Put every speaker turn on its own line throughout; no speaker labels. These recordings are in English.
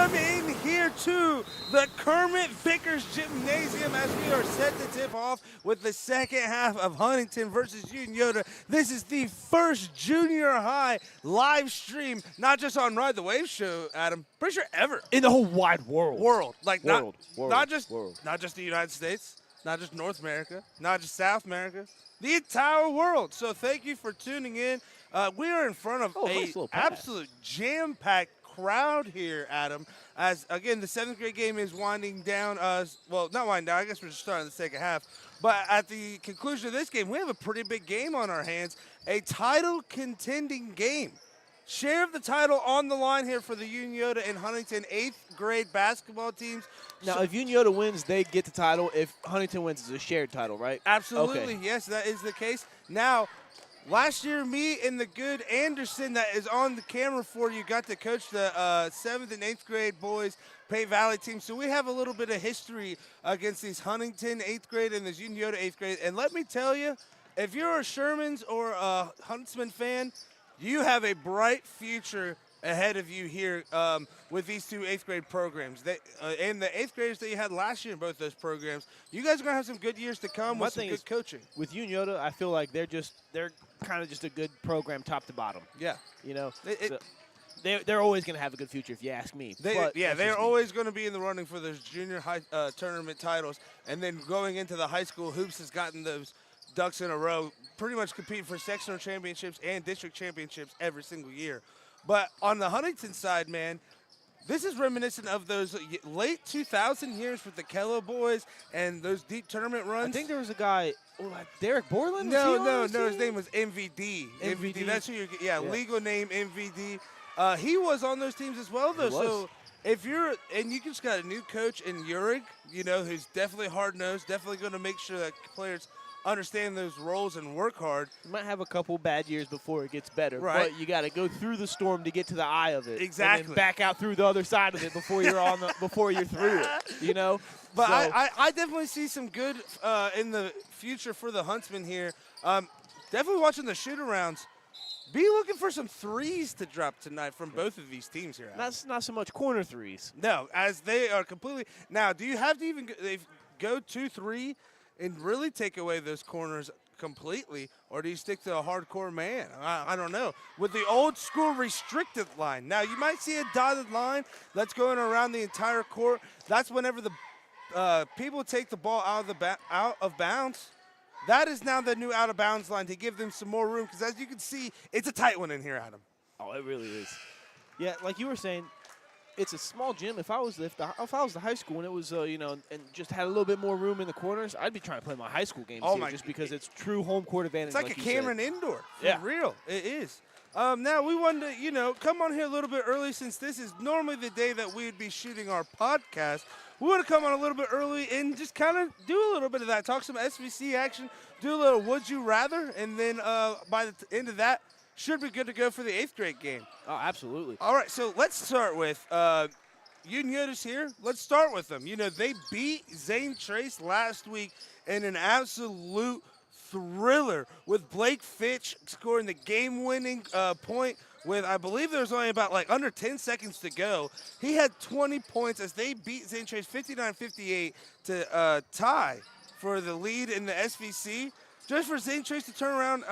Welcome in here to the Kermit Vickers Gymnasium as we are set to tip off with the second half of Huntington versus Unioto. This is the first junior high live stream, not just on Ride the Wave show, Adam, pretty sure ever.
In the whole wide world.
Like not just the United States, not just North America, not just South America, the entire world. So thank you for tuning in. We are in front of an absolute jam-packed crowd here, Adam, as, again, the 7th grade game is winding down. Well, not winding down. I guess we're just starting the second half. But at the conclusion of this game, we have a pretty big game on our hands, a title-contending game. Share of the title on the line here for the Unioto and Huntington 8th grade basketball teams.
Now, if Unioto wins, they get the title. If Huntington wins, it's a shared title, right?
Absolutely,
okay.
Yes, that is the case. Now, last year, me and the good Anderson that is on the camera for you got to coach the 7th and 8th grade boys Pay Valley team. So we have a little bit of history against these Huntington 8th grade and this Unioto 8th grade. And let me tell you, if you're a Sherman's or a Huntsman fan, you have a bright future ahead of you here with these two 8th grade programs. And the 8th graders that you had last year in both those programs, you guys are going to have some good years to come with some good coaching.
With Unioto, I feel like they're kind of just a good program top to bottom.
Yeah.
You know, they're always going to have a good future if you ask me.
They're always going to be in the running for those junior high tournament titles. And then going into the high school, Hoops has gotten those ducks in a row, pretty much competing for sectional championships and district championships every single year. But on the Huntington side, man, this is reminiscent of those late 2000 years with the Kello boys and those deep tournament runs.
I think there was a guy, Derek Borland?
No, his name was MVD. MVD, that's who you're, legal name MVD. He was on those teams as well, though. So if and you just got a new coach in Urig, who's definitely hard-nosed, definitely going to make sure that players understand those roles and work hard.
You might have a couple bad years before it gets better,
right?
But you got to go through the storm to get to the eye of it.
Exactly.
And then back out through the other side of it before you're before you're through it.
But so, I definitely see some good in the future for the Huntsmen here. Definitely watching the shoot-arounds. Be looking for some threes to drop tonight from both of these teams here.
That's not so much corner threes.
No, as they are completely. Now, do you have to even go 2-3 and really take away those corners completely, or do you stick to a hardcore man? I don't know. With the old school restricted line. Now, you might see a dotted line that's going around the entire court. That's whenever the people take the ball out of bounds. That is now the new out-of-bounds line to give them some more room, because as you can see, it's a tight one in here, Adam.
Oh, it really is. Yeah, like you were saying, it's a small gym. If I was the high school and it was, and just had a little bit more room in the corners, I'd be trying to play my high school games here just because it's true home court advantage.
It's like a Cameron indoor. For real. It is. Now, we wanted to, come on here a little bit early since this is normally the day that we would be shooting our podcast. We want to come on a little bit early and just kind of do a little bit of that, talk some SVC action, do a little Would You Rather, and then by the end of that, should be good to go for the 8th grade game.
Oh, absolutely.
All right, so let's start with Unioto's here. Let's start with them. They beat Zane Trace last week in an absolute thriller with Blake Fitch scoring the game-winning point with, I believe there was only about under 10 seconds to go. He had 20 points as they beat Zane Trace 59-58 to tie for the lead in the SVC. Just for Zane Trace to turn around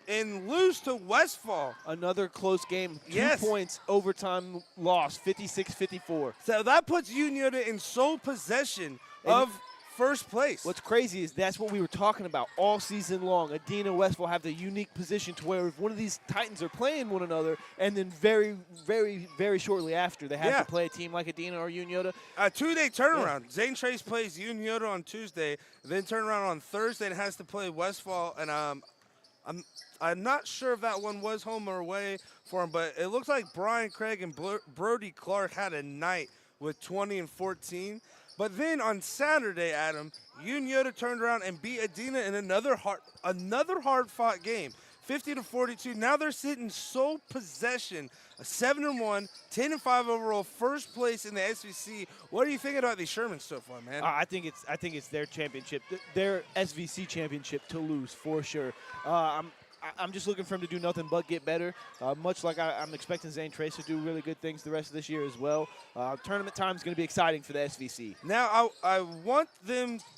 and lose to Westfall.
Another close game. 2 points, overtime loss, 56-54.
So that puts Unioto in sole possession of first place.
What's crazy is that's what we were talking about all season long. Adina and Westfall have the unique position to where if one of these Titans are playing one another, and then very, very, very shortly after, they have to play a team like Adina or Unioto.
A 2-day turnaround. Yeah. Zane Trace plays Unioto on Tuesday, then turn around on Thursday and has to play Westfall. And I'm not sure if that one was home or away for him, but it looks like Brian Craig and Brody Clark had a night with 20 and 14. But then on Saturday, Adam, Unioto turned around and beat Adina in another hard-fought game, 50-42. Now they're sitting sole possession, a 7-1, 10-5 overall, first place in the SVC. What are you thinking about these Shermans so far, man?
I think it's their championship, their SVC championship to lose for sure. I'm just looking for him to do nothing but get better, much like I'm expecting Zane Trace to do really good things the rest of this year as well. Tournament time is going to be exciting for the SVC.
Now, I want them –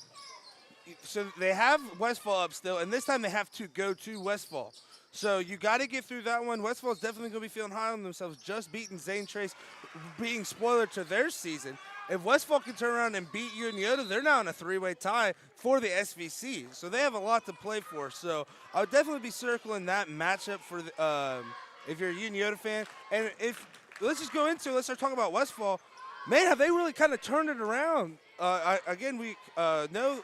so they have Westfall up still, and this time they have to go to Westfall. So you got to get through that one. Westfall's definitely going to be feeling high on themselves, just beating Zane Trace, being spoiler to their season. If Westfall can turn around and beat Unioto, they're now in a three-way tie for the SVC. So they have a lot to play for. So I would definitely be circling that matchup for the, if you're a Unioto fan. And let's just go into it. Let's start talking about Westfall. Man, have they really kind of turned it around? Again, we know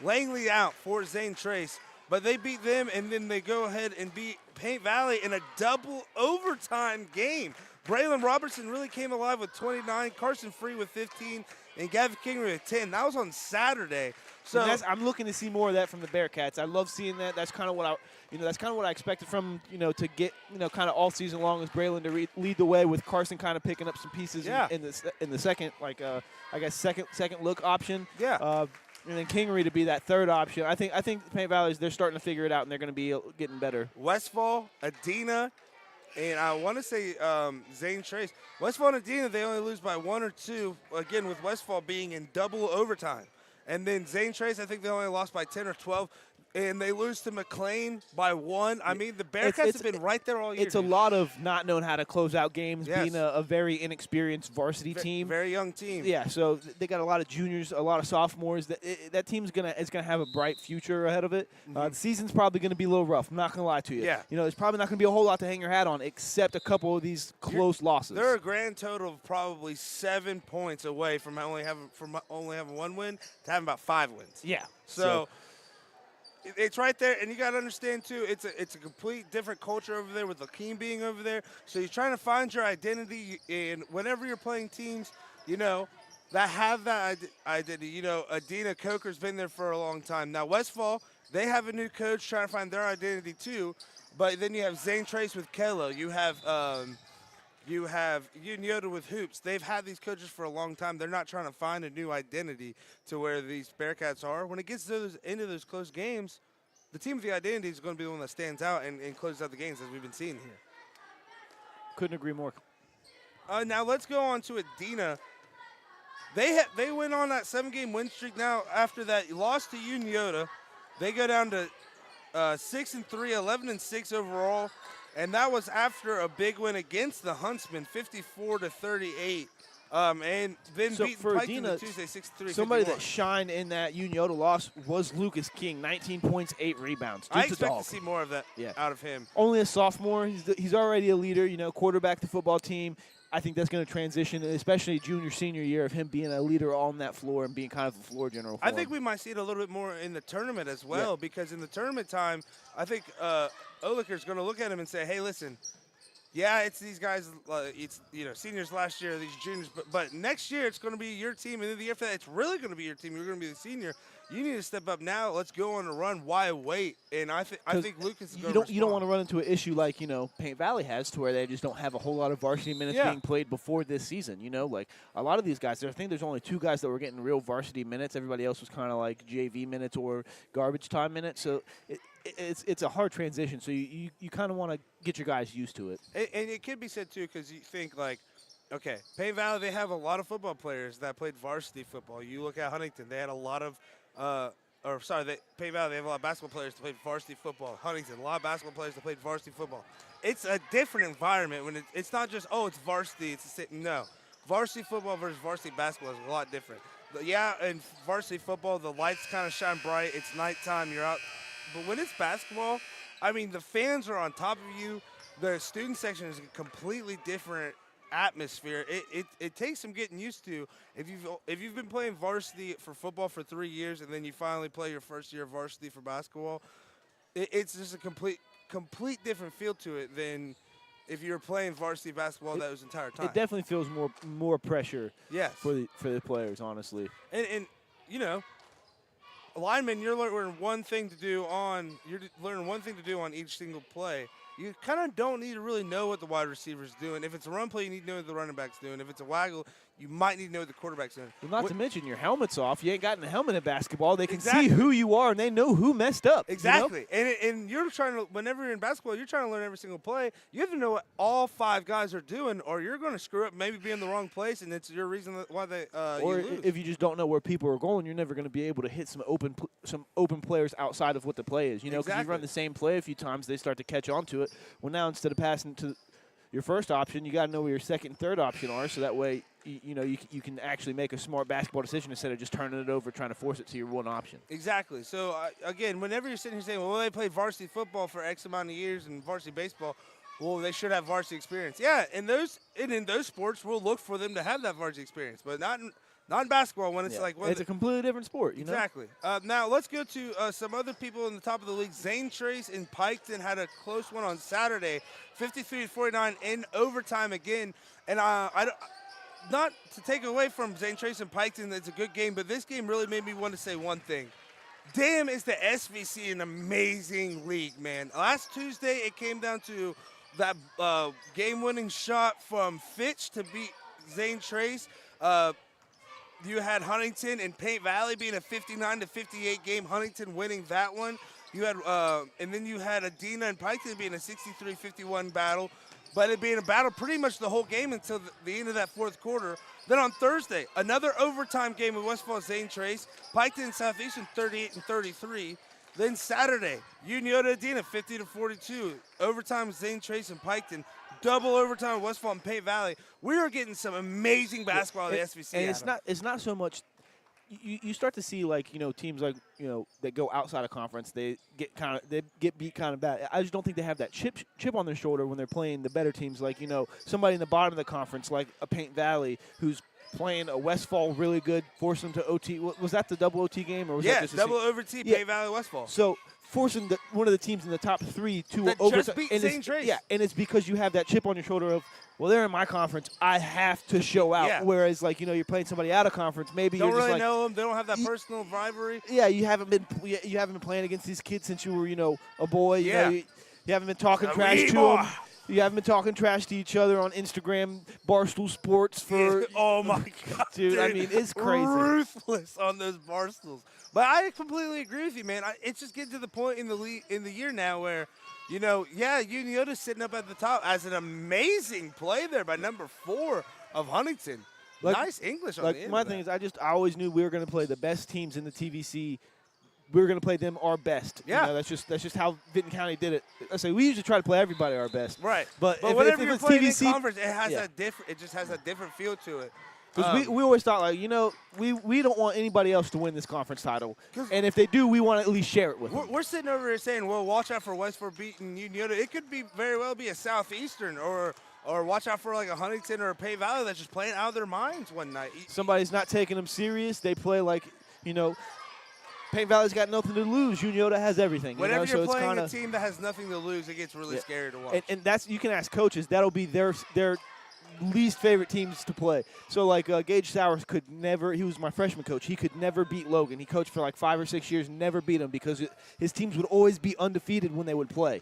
Langley out for Zane Trace, but they beat them, and then they go ahead and beat Paint Valley in a double overtime game. Braylon Robertson really came alive with 29, Carson Free with 15, and Gavin Kingery with 10. That was on Saturday. So
I'm looking to see more of that from the Bearcats. I love seeing that. That's kind of what I expected from to get kind of all season long as Braylon to lead the way with Carson kind of picking up some pieces in the second second look option.
Yeah.
And then Kingery to be that third option. I think Paint Valley, they're starting to figure it out, and they're going to be getting better.
Westfall, Adena, and I want to say Zane Trace. Westfall and Adena, they only lose by 1 or 2, again, with Westfall being in double overtime. And then Zane Trace, I think they only lost by 10 or 12. And they lose to McLean by 1. I mean, the Bearcats have been right there all year.
It's a lot of not knowing how to close out games, being a very inexperienced varsity team.
Very young team.
Yeah, so they got a lot of juniors, a lot of sophomores. That team's gonna have a bright future ahead of it. The season's probably going to be a little rough. I'm not going to lie to you.
Yeah.
There's probably not going to be a whole lot to hang your hat on except a couple of these close losses.
They're a grand total of probably 7 points away from only having 1 win to having about 5 wins.
Yeah.
So it's right there, and you got to understand, too, it's a complete different culture over there with Lakeem being over there. So you're trying to find your identity, and whenever you're playing teams, that have that identity. Adena Coker's been there for a long time. Now, Westfall, they have a new coach trying to find their identity, too. But then you have Zane Trace with Kello. You have Unioto with Hoops. They've had these coaches for a long time. They're not trying to find a new identity to where these Bearcats are. When it gets into those close games, the team with the identity is going to be the one that stands out and closes out the games, as we've been seeing here.
Couldn't agree more.
Now let's go on to Adena. They went on that 7-game win streak. Now after that loss to Unioto, they go down to 6-3, 11-6 overall. And that was after a big win against the Huntsmen, 54-38. And then beating Piketon Tuesday, 6-3.
Somebody that shined in that Unioto loss was Lucas King, 19 points, 8 rebounds.
I expect to see more of that out of him.
Only a sophomore. He's already a leader, quarterback the football team. I think that's going to transition, especially junior, senior year, of him being a leader on that floor and being kind of the floor general for
I think we might see it a little bit more in the tournament as well, because in the tournament time, I think Olicker's going to look at him and say, hey, listen, it's these guys, seniors last year, these juniors, but next year it's going to be your team, and then the year after that it's really going to be your team. You're going to be the senior. You need to step up now. Let's go on a run. Why wait? And I think Lucas is going to
You don't want to run into an issue like, Paint Valley has, to where they just don't have a whole lot of varsity minutes being played before this season. Like a lot of these guys, I think there's only 2 guys that were getting real varsity minutes. Everybody else was kind of like JV minutes or garbage time minutes. So it's a hard transition. So you kind of want to get your guys used to it.
And it could be said, too, because you think, okay, Paint Valley, they have a lot of football players that played varsity football. You look at Huntington, they had a lot of Paint Valley, they have a lot of basketball players that played varsity football. Huntington, a lot of basketball players that played varsity football. It's a different environment when it's not just, it's varsity. No. Varsity football versus varsity basketball is a lot different. But in varsity football, the lights kind of shine bright. It's nighttime. You're out. But when it's basketball, the fans are on top of you. The student section is a completely different atmosphere. It takes some getting used to. If you've been playing varsity for football for 3 years and then you finally play your first year of varsity for basketball, it's just a complete different feel to it than if you're playing varsity basketball that was entire time.
It definitely feels more pressure.
Yes.
For the players, honestly.
And linemen, you're learning one thing to do on each single play. you kind of don't need to really know what the wide receiver's doing. If it's a run play, you need to know what the running back's doing. If it's a waggle, you might need to know what the quarterback's doing.
Well, not to mention your helmet's off. You ain't got a helmet in basketball. They can see who you are, and they know who messed up.
Exactly. You know? And you're trying to, whenever you're in basketball, you're trying to learn every single play. You have to know what all 5 guys are doing, or you're going to screw up, maybe be in the wrong place, and it's your reason why they
or
you lose.
If you just don't know where people are going, you're never going to be able to hit some open players outside of what the play is. You know, because you run the same play a few times, they start to catch on to it. Well, now instead of passing to your first option, you got to know where your second and third option are, so that way you can actually make a smart basketball decision instead of just turning it over, trying to force it to your one option.
Exactly. So again, whenever you're sitting here saying, well, they played varsity football for X amount of years and varsity baseball, well, they should have varsity experience. Yeah, in those sports, we'll look for them to have that varsity experience, but not in basketball when it's
it's a completely different sport. You know?
Exactly. Now let's go to some other people in the top of the league. Zane Trace and Piketon had a close one on Saturday, 53-49 in overtime again. And not to take away from Zane Trace and Piketon, it's a good game, but this game really made me want to say one thing. Damn, is the SVC an amazing league, man. Last Tuesday, it came down to that game-winning shot from Fitch to beat Zane Trace. You had Huntington and Paint Valley being a 59-58 game. Huntington winning that one. You had, and then you had Adena and Piketon being a 63-51 battle, but it being a battle pretty much the whole game until the end of that fourth quarter. Then on Thursday, another overtime game with Westfall Zane Trace, Piketon and Southeastern 38-33. Then Saturday, Unioto Adena 50-42, overtime Zane Trace and Piketon. Double overtime with Westfall and Paint Valley. We are getting some amazing basketball in the SVC.
And it's not so much. You start to see teams that go outside of conference. They get beat kind of bad. I just don't think they have that chip on their shoulder when they're playing the better teams. Somebody in the bottom of the conference, like a Paint Valley, who's playing a Westfall really good, force them to OT. Was that the double OT game, or was that just
double OT? Paint Valley Westfall.
So forcing one of the teams in the top 3 to
that
overtime.
Just beat Zane Trace.
Yeah, and it's because you have that chip on your shoulder of, well, they're in my conference, I have to show out.
Yeah.
Whereas, you're playing somebody out of conference, maybe
don't
you're just
really know them. They don't have that personal rivalry.
Yeah, you haven't been playing against these kids since you were a boy. You haven't been talking trash to them. You haven't been talking trash to each other on Instagram, Barstool Sports for.
Oh my God,
dude! I mean, it's crazy.
Ruthless on those Barstools. But I completely agree with you, man. It's just getting to the point in the year now where, Unioto's sitting up at the top as an amazing play there by number 4 of Huntington. Nice English on the end.
My thing is, I always knew we were going to play the best teams in the TVC. We were going to play them our best.
Yeah.
That's just how Vinton County did it. I say we usually try to play everybody our best.
Right.
But
whenever
if
you're
it's
playing
TVC,
in conference, it just has a different feel to it.
Because we always thought, we don't want anybody else to win this conference title. And if they do, we want to at least share it with them.
We're sitting over here saying, well, watch out for Westford beating Unioto. It could very well be a Southeastern or watch out for a Huntington or a Paint Valley that's just playing out of their minds one night.
Somebody's not taking them serious. They play Paint Valley's got nothing to lose. Unioto has everything.
Whenever you're playing a team that has nothing to lose, it gets really scary to watch.
And that's, you can ask coaches, that'll be their least favorite teams to play. So Gage Sowers could never, he was my freshman coach, he could never beat Logan. He coached for 5 or 6 years, never beat him because his teams would always be undefeated when they would play.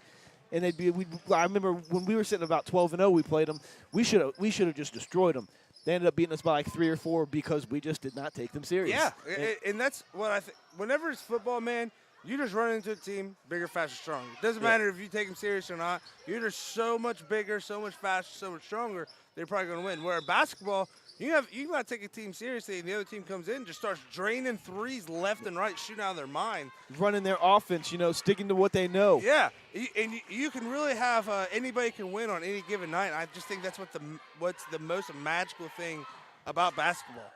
And I remember when we were sitting about 12-0, we played them. We should have just destroyed them. They ended up beating us by 3 or 4 because we just did not take them serious.
Yeah, and that's what I think. Whenever it's football, man, you just run into a team, bigger, faster, stronger. It doesn't matter if you take them serious or not. You're just so much bigger, so much faster, so much stronger, they're probably going to win. Where basketball, you not take a team seriously, and the other team comes in and just starts draining threes left and right, shooting out of their mind.
Running their offense, sticking to what they know.
Yeah, and you can really have anybody can win on any given night. I just think that's what's the most magical thing about basketball.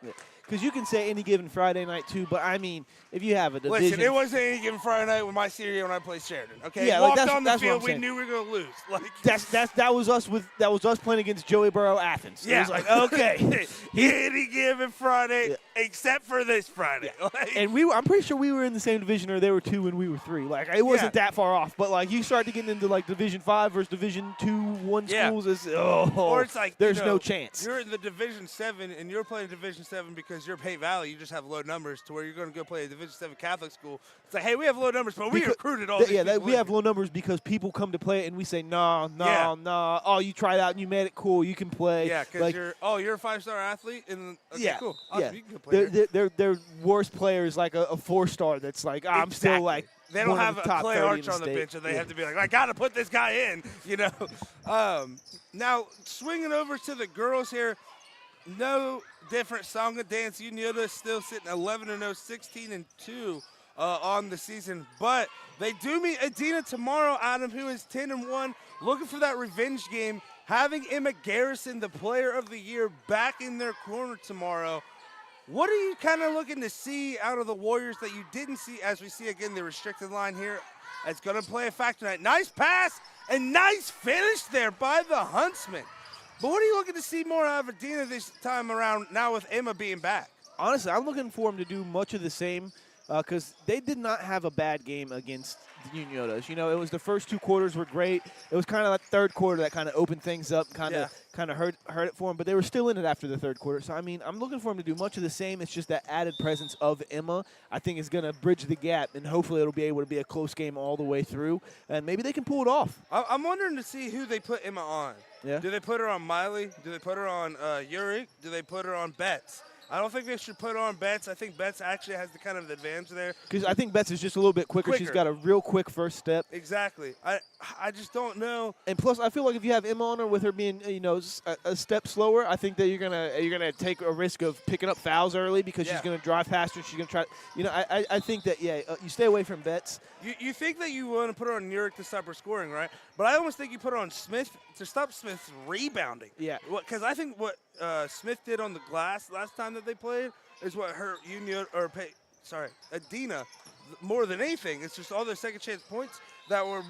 Because you can say any given Friday night, too, but, I mean, if you have a division.
Listen, it wasn't any given Friday night with my senior when I played Sheridan, okay?
Yeah,
Walked on the field, we knew we were going to lose.
That was us playing against Joey Burrow Athens.
Yeah.
It was okay.
Any given Friday, except for this Friday.
And I'm pretty sure we were in the same division, or they were 2 and we were 3. It wasn't that far off. But, you start to get into, Division 5 versus Division 2, 1 schools.
Or it's
there's no chance.
You're in the Division 7, and you're playing Division 7 because because you're Pate Valley, you just have low numbers to where you're going to go play a Division VII Catholic school. It's like, hey, we have low numbers, but we recruited all these people.
We have low numbers because people come to play it, and we say, no. Oh, you tried out and you made it cool. You can play.
Yeah, because you're a 5-star athlete. And okay, cool. Awesome, you can go play
they're worse players, like a 4-star that's like, I'm still like.
They don't have a Clay Arch on the bench, and they have to be like, I got to put this guy in, you know. Now, swinging over to the girls here, no different song and dance. Unioto is still sitting 11-0, 16-2 on the season. But they do meet Adina tomorrow, Adam, who is 10-1, looking for that revenge game, having Emma Garrison, the player of the year, back in their corner tomorrow. What are you kind of looking to see out of the Warriors that you didn't see, as we see, again, the restricted line here? It's going to play a factor tonight. Nice pass and nice finish there by the Huntsman. But what are you looking to see more out of Adina this time around, now with Emma being back?
Honestly, I'm looking for him to do much of the same because they did not have a bad game against the Uniotos. You know, it was the first 2 quarters were great. It was kind of that third quarter that kind of opened things up, kind of hurt it for them. But they were still in it after the third quarter. So, I mean, I'm looking for him to do much of the same. It's just that added presence of Emma, I think, is going to bridge the gap, and hopefully it'll be able to be a close game all the way through. And maybe they can pull it off.
I'm wondering to see who they put Emma on.
Yeah.
Do they put her on Miley? Do they put her on Uric? Do they put her on Betts? I don't think they should put her on Betts. I think Betts actually has the kind of advantage there.
Because I think Betts is just a little bit quicker. She's got a real quick first step.
Exactly. I just don't know.
And plus, I feel like if you have Emma on her with her being, you know, a step slower, I think that you're gonna take a risk of picking up fouls early because she's gonna drive faster. She's gonna try. You know, I think that you stay away from Betts.
You think that you want to put her on Uric to stop her scoring, right? But I almost think you put her on Smith to stop Smith's rebounding.
Yeah.
Because I think what Smith did on the glass last time that they played is what hurt Adina more than anything. It's just all their second chance points that were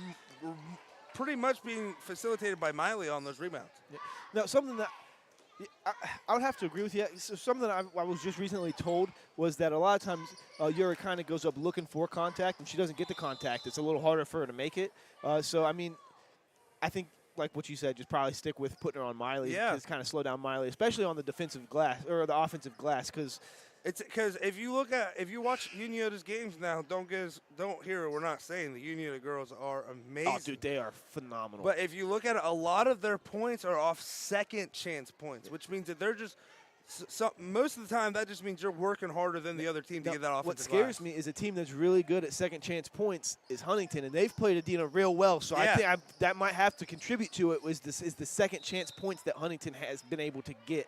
pretty much being facilitated by Miley on those rebounds.
Yeah. Now, something that I would have to agree with you. So something that I was just recently told was that a lot of times Uric kind of goes up looking for contact, and she doesn't get the contact. It's a little harder for her to make it. So, I mean, I think, like what you said, just probably stick with putting her on Miley.
Yeah.
Just kind of slow down Miley, especially on the defensive glass or the offensive glass, because
if you watch Unioto's games now, don't hear it. We're not saying the Unioto girls are amazing.
Oh, dude, they are phenomenal.
But if you look at it, a lot of their points are off second chance points, which means that they're just most of the time that just means you're working harder than the other team to get that offensive
What scares me is a team that's really good at second chance points is Huntington, and they've played Adina real well. So I think that might have to contribute to it. Is the second chance points that Huntington has been able to get.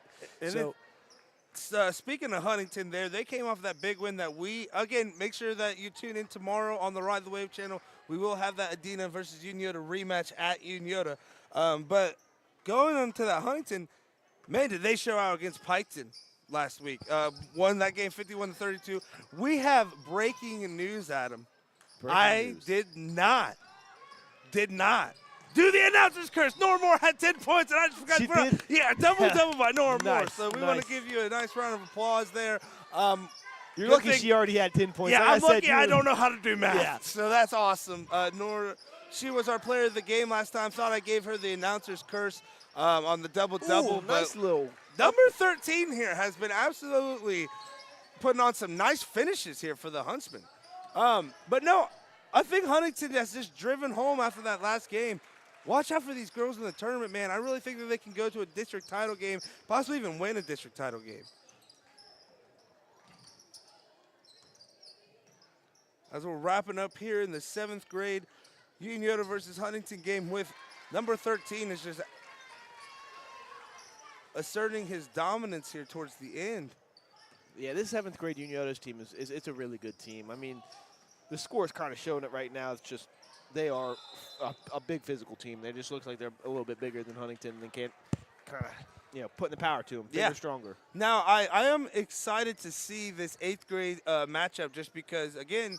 Speaking of Huntington there, they came off that big win that again, make sure that you tune in tomorrow on the Ride the Wave channel. We will have that Adina versus Unioto rematch at Unioto. But going on to that Huntington, man, did they show out against Piketon last week. Won that game 51-32. We have breaking news, Adam. Did not do the announcer's curse. Nora Moore had 10 points, and I just forgot to put up. Yeah, double by Nora Moore. So we want to give you a nice round of applause there.
You're lucky she already had 10 points.
Yeah, I'm lucky I don't know how to do math. Yeah. So that's awesome. Nora, she was our player of the game last time. Thought I gave her the announcer's curse on the double-double.
Nice little.
Number 13 here has been absolutely putting on some nice finishes here for the Huntsmen. But no, I think Huntington has just driven home after that last game. Watch out for these girls in the tournament, man. I really think that they can go to a district title game, possibly even win a district title game. As we're wrapping up here in the 7th grade Unioto versus Huntington game with number 13 is just asserting his dominance here towards the end.
Yeah, this 7th grade Unioto's team it's a really good team. I mean, the score is kind of showing it right now. It's just they are a big physical team. They just look like they're a little bit bigger than Huntington and can't kind of putting the power to them. They're stronger.
Now, I am excited to see this 8th grade matchup just because, again,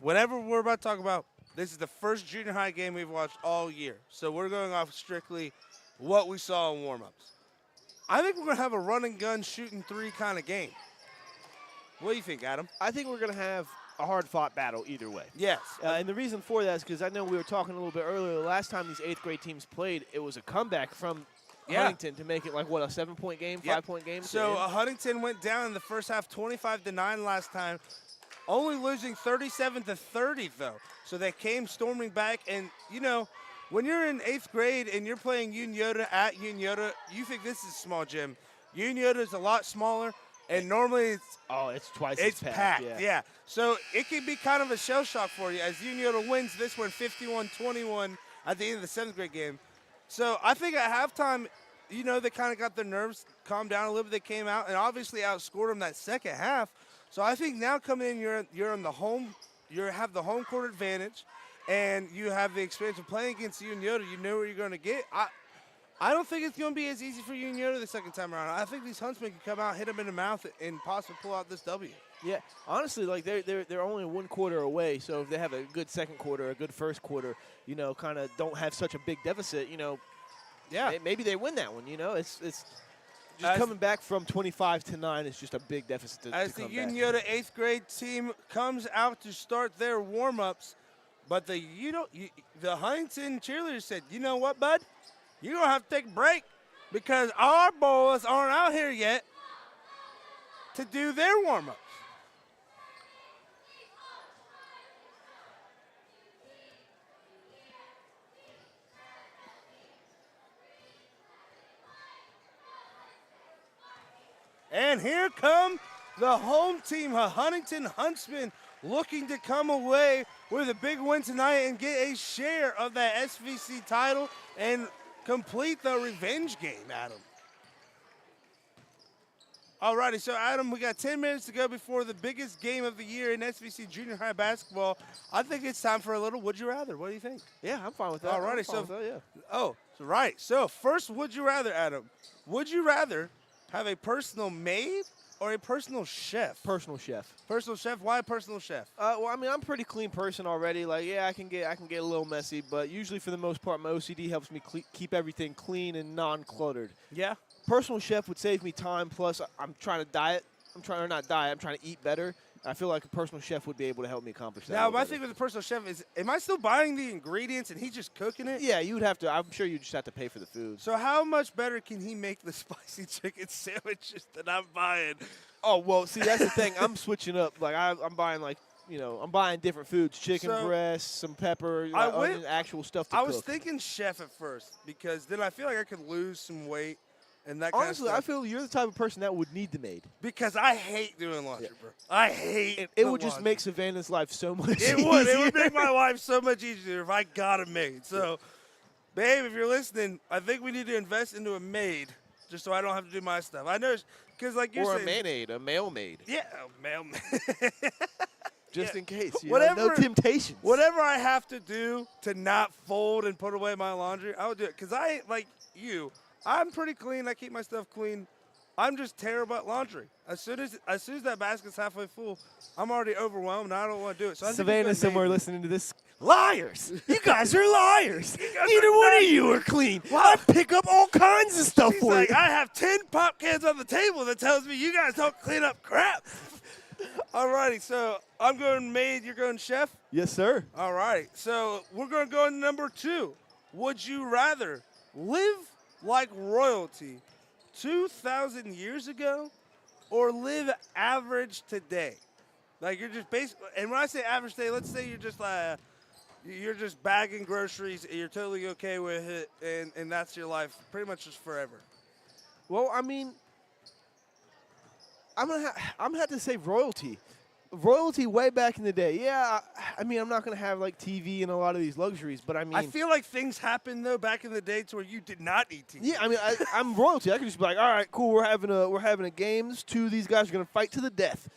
whatever we're about to talk about, this is the first junior high game we've watched all year. So we're going off strictly what we saw in warm-ups. I think we're going to have a run-and-gun, shooting-three kind of game. What do you think, Adam?
I think we're going to have a hard-fought battle either way.
Yes.
And the reason for that is because I know we were talking a little bit earlier. The last time these 8th grade teams played, it was a comeback from Huntington to make it like, what, a 7-point game, 5-point game?
So Huntington went down in the first half 25-9 last time, only losing 37-30, though. So they came storming back. And, you know, when you're in 8th grade and you're playing Unioto at Unioto, you think this is a small gym. Unioto is a lot smaller, and normally
it's twice
it's
as
packed.
Yeah.
So it can be kind of a shell shock for you as Unioto wins this one 51-21 at the end of the 7th grade game. So I think at halftime, you know, they kind of got their nerves calmed down a little bit. They came out and obviously outscored them that second half. So I think now coming in, you're on the home, you have the home court advantage, and you have the experience of playing against Unioto. You know what you're going to get. I don't think it's going to be as easy for Unioto the second time around. I think these Huntsmen can come out, hit them in the mouth, and possibly pull out this W.
Yeah, honestly, like they're only 1 quarter away. So if they have a good second quarter, a good first quarter, you know, kind of don't have such a big deficit, you know, maybe they win that one. You know, it's just coming back from 25-9 is just a big deficit to
as
come
the
back.
Unioto 8th grade team comes out to start their warm-ups, but the Huntington cheerleaders said, you know what, bud? You're going to have to take a break because our boys aren't out here yet to do their warm-ups. And here come the home team, Huntington Huntsmen, looking to come away with a big win tonight and get a share of that SVC title and complete the revenge game, Adam. Alrighty, so Adam, we got 10 minutes to go before the biggest game of the year in SVC junior high basketball. I think it's time for a little Would You Rather. What do you think?
Yeah, I'm fine with that.
Alrighty,
so
So first Would You Rather, Adam. Would you rather have a personal maid or a personal chef?
Personal chef.
Personal chef? Why a personal chef?
Well, I mean, I'm a pretty clean person already. Like, yeah, I can get a little messy, but usually for the most part, my OCD helps me keep everything clean and non-cluttered.
Yeah.
Personal chef would save me time. Plus, I'm trying to diet. I'm trying to eat better. I feel like a personal chef would be able to help me accomplish that.
Now, my thing with the personal chef is, am I still buying the ingredients and he's just cooking it?
Yeah, you would have to. I'm sure you just have to pay for the food.
So how much better can he make the spicy chicken sandwiches that I'm buying?
Oh, well, see, that's the thing. I'm switching up. Like, I'm buying, like, you know, I'm buying different foods. Chicken breast, some pepper, actual stuff to cook.
I was thinking chef at first because then I feel like I could lose some weight. And that
honestly,
kind of
I feel you're the type of person that would need the maid.
Because I hate doing laundry, bro. I hate it.
It would just make Savannah's life so much easier.
It would make my life so much easier if I got a maid. So, babe, if you're listening, I think we need to invest into a maid just so I don't have to do my stuff. I know, because like you're saying.
Or a maid, a male maid.
Yeah, a male maid.
Just in case.
Whatever,
no temptations.
Whatever I have to do to not fold and put away my laundry, I would do it. Because I, like you, I'm pretty clean. I keep my stuff clean. I'm just terrible at laundry. As soon as that basket's halfway full, I'm already overwhelmed and I don't want to do it. So
Savannah somewhere listening to this. Liars! You guys are liars. Neither one of you are clean. I pick up all kinds of stuff for you.
I have 10 pop cans on the table that tells me you guys don't clean up crap. Alrighty, so I'm going maid, you're going chef?
Yes, sir.
Alright, so we're going to go to number 2. Would you rather live like royalty 2,000 years ago or live average today? Like you're just basically, and when I say average today, let's say you're just bagging groceries and you're totally okay with it and that's your life pretty much just forever.
Well, I mean, I'm gonna have to say royalty. Royalty way back in the day. Yeah, I mean, I'm not going to have, like, TV and a lot of these luxuries, but I mean.
I feel like things happened, though, back in the day to where you did not need TV.
Yeah, I mean, I'm royalty. I could just be like, all right, cool, we're having a game. Two of these guys are going to fight to the death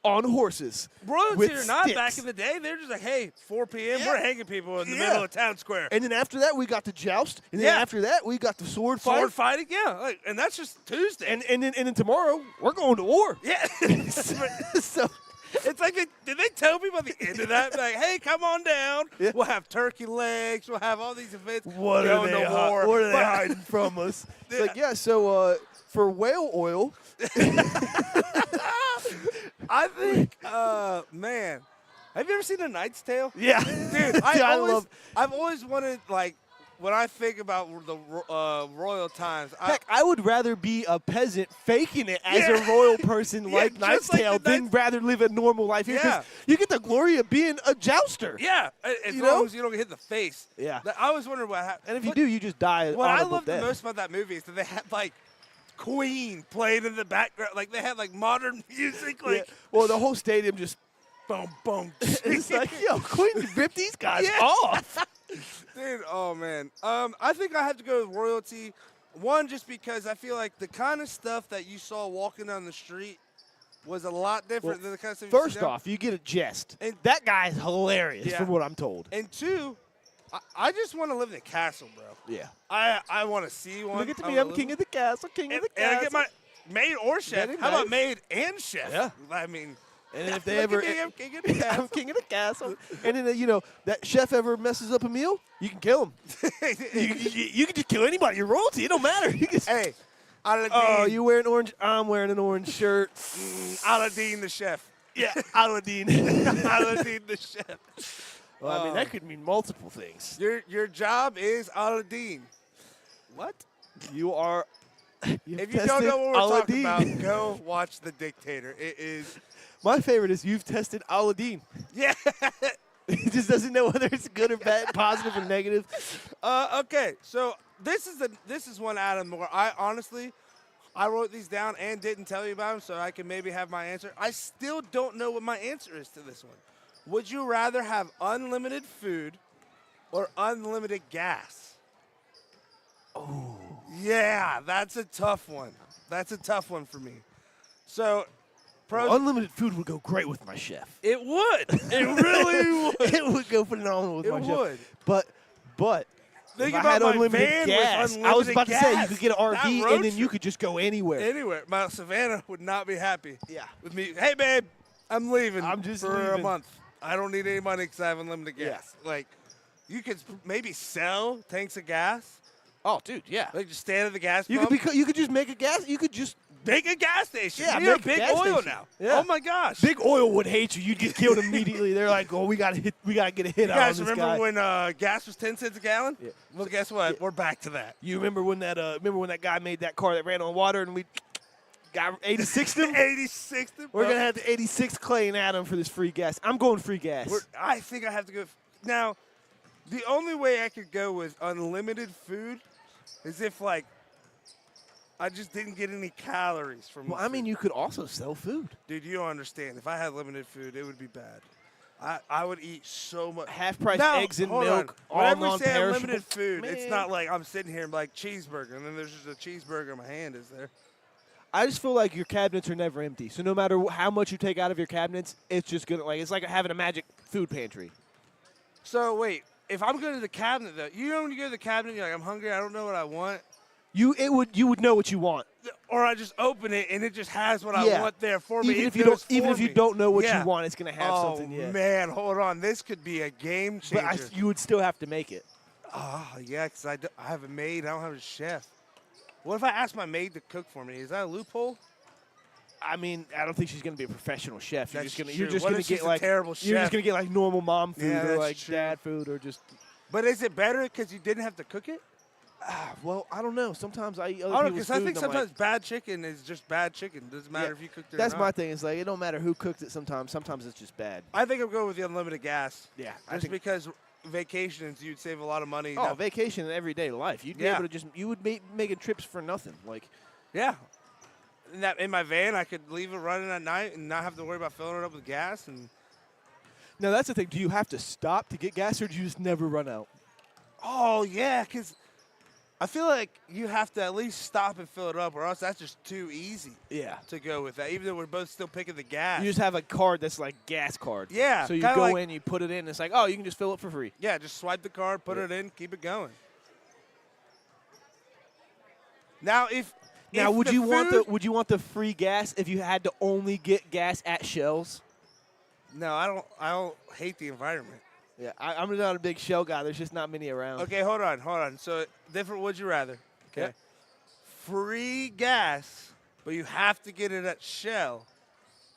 on horses.
Royalty or not, back in the day, they're just like, hey, 4 p.m., we're hanging people in the middle of town square.
And then after that, we got the joust. And then after that, we got the sword fight.
Sword fighting, yeah. Like, and that's just Tuesday.
And then tomorrow, we're going to war.
Yeah.
So.
It's like, did they tell people at the end of that? Like, hey, come on down. Yeah. We'll have turkey legs. Weul have all these events.
What are they hiding from us? It's like, yeah, so for whale oil.
I think, man, have you ever seen A Knight's Tale?
Yeah.
Dude, I've always wanted, like, when I think about the royal times,
heck, I would rather be a peasant faking it as a royal person like Knight's Tale than rather live a normal life here. Because you get the glory of being a jouster.
Yeah, as long as you don't get hit in the face.
Yeah.
I always wondered what happened.
And if you do, you just die.
What I love the most about that movie is that they had like Queen playing in the background. Like they had like modern music. Like
well, the whole stadium just
boom, boom.
It's like, yo, Queen ripped these guys off.
Dude, oh man. I think I have to go with royalty. One, just because I feel like the kind of stuff that you saw walking down the street was a lot different than the kind of stuff
first off, you get a jest. And that guy is hilarious from what I'm told.
And two, I just want to live in a castle, bro.
Yeah.
I want to see one.
Look at me, I'm king of the castle, king of the castle.
And I get my maid or chef. How about maid and chef?
Yeah.
I mean,
and if they ever, I'm king of the castle. I'm king of the castle. And then that chef ever messes up a meal, you can kill him. you can just kill anybody. You're royalty. It don't matter.
Hey, Aladdin.
Oh, you wearing orange? I'm wearing an orange shirt.
Aladdin the chef.
Yeah, Aladdin.
Aladdin the chef.
Well, I mean, that could mean multiple things.
Your job is Aladdin.
What? You are.
If you don't know what we're talking about, go watch The Dictator. It is.
My favorite is you've tested Aladdin.
Yeah.
He just doesn't know whether it's good or bad, positive or negative.
Okay, so this is one, Adam, where I wrote these down and didn't tell you about them, so I can maybe have my answer. I still don't know what my answer is to this one. Would you rather have unlimited food or unlimited gas?
Oh.
Yeah, that's a tough one. That's a tough one for me. So,
unlimited food would go great with my chef.
It would. It really would.
It would go phenomenal with my chef.
It would.
But
think
if
about
I had
my
unlimited
van
gas,
with
I was about
unlimited
to say
gas.
you could get an RV and then you could just go anywhere.
Anywhere. My Savannah would not be happy.
Yeah.
With me. Hey, babe, I'm leaving.
I'm just
for
leaving.
a month. I don't need any money because I have unlimited gas.
Yeah.
Like, you could maybe sell tanks of gas.
Oh, dude, yeah.
Like, just stand at the gas
You
pump.
you could just make a gas. You could just
make a gas station.
Yeah,
You're
make a
big
gas
oil
station.
now.
Yeah.
Oh my gosh.
Big Oil would hate you. You'd get killed immediately. They're like, oh, we gotta get a hit out on this guy.
You guys remember when gas was 10 cents a gallon?
Yeah.
Well, guess what? We're back to that.
You remember when that guy made that car that ran on water and we got 86'd him?
86'd him.
We're gonna have the 86 Clay and Adam for this free gas. I'm going free gas.
I think I have to go. Now, the only way I could go with unlimited food is if, like, I just didn't get any calories from
Well, I mean, you could also sell food.
Dude, you don't understand. If I had limited food, it would be bad. I would eat so much.
Half-price eggs and milk, all
whenever we say
non-perishable.
unlimited food,
Man.
it's not like I'm sitting here and like cheeseburger, and then there's just a cheeseburger in my hand, is there?
I just feel like your cabinets are never empty. So no matter how much you take out of your cabinets, it's just gonna it's like having a magic food pantry.
So wait, if I'm going to the cabinet though, you know when you go to the cabinet, you're like, I'm hungry, I don't know what I want.
You would know what you want.
Or I just open it and it just has what I want there for me.
Even if you don't know what you want, it's gonna have something.
Oh man, hold on, this could be a game changer.
But you would still have to make it.
Oh yeah, because I have a maid, I don't have a chef. What if I ask my maid to cook for me? Is that a loophole?
I mean, I don't think she's going to be a professional chef. You're just going
to get
like
terrible chef?
You're just going to get like normal mom food or like
true.
dad food or just.
But is it better because you didn't have to cook it?
Well, I don't know. Sometimes I eat other people's
because
food.
I think sometimes bad chicken is just bad chicken. Doesn't matter if you cooked it or not.
That's my thing. It's like it don't matter who cooks it. Sometimes it's just bad.
I think I'll go with the unlimited gas.
Yeah,
just because vacations you'd save a lot of money.
Oh, vacation in everyday life. You'd be able to you would be making trips for nothing. Like,
yeah. In my van, I could leave it running at night and not have to worry about filling it up with gas. And
now that's the thing. Do you have to stop to get gas, or do you just never run out?
Oh yeah, because I feel like you have to at least stop and fill it up, or else that's just too easy.
Yeah.
To go with that, even though we're both still picking the gas.
You just have a card that's like gas card.
Yeah.
So you go in, you put it in, and it's like, oh, you can just fill it for free.
Yeah, just swipe the card, put it in, keep it going. Now, would you want the free gas if you had to only get gas at Shells? No, I don't hate the environment.
Yeah, I'm not a big Shell guy. There's just not many around.
Okay, hold on. So different would you rather? Okay.
Yep.
Free gas, but you have to get it at Shell,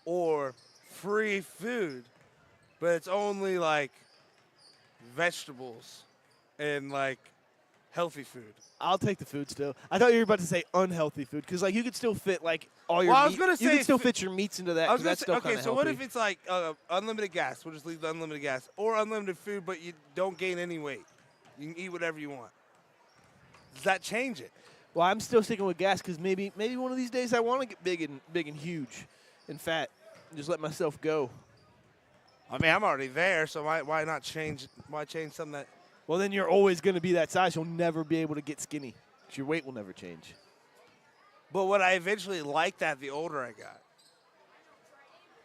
or free food, but it's only like vegetables and like healthy food?
I'll take the food still. I thought you were about to say unhealthy food because like you could still fit like all your.
Well, I was gonna say
you could still fit your meats into that.
I was gonna
that's
say,
still
okay, so
healthy.
what if it's like unlimited gas? We'll just leave the unlimited gas, or unlimited food, but you don't gain any weight. You can eat whatever you want. Does that change it?
Well, I'm still sticking with gas because maybe one of these days I want to get big and huge, and fat, and just let myself go.
I mean, I'm already there, so why not change? Why change something that?
Well, then you're always going to be that size. You'll never be able to get skinny because your weight will never change.
But would I eventually like that the older I got?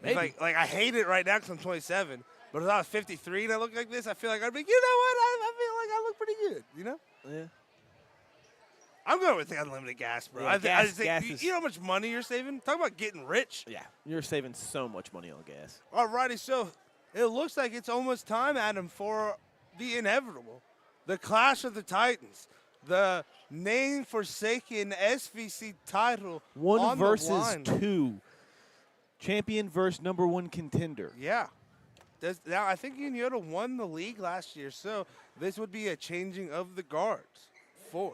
Maybe.
Like I hate it right now because I'm 27. But if I was 53 and I look like this, I feel like I'd be, you know what? I feel like I look pretty good, you know?
Yeah.
I'm going with the unlimited gas, bro.
Yeah,
I
gas
think, you know how much money you're saving? Talk about getting rich.
Yeah, you're saving so much money on gas.
Alrighty, so it looks like it's almost time, Adam, for the inevitable. The Clash of the Titans. The name-forsaken SVC title
One
on
versus
the line.
two. Champion versus number one contender.
Yeah. Now, I think Unioto won the league last year, so this would be a changing of the guards for.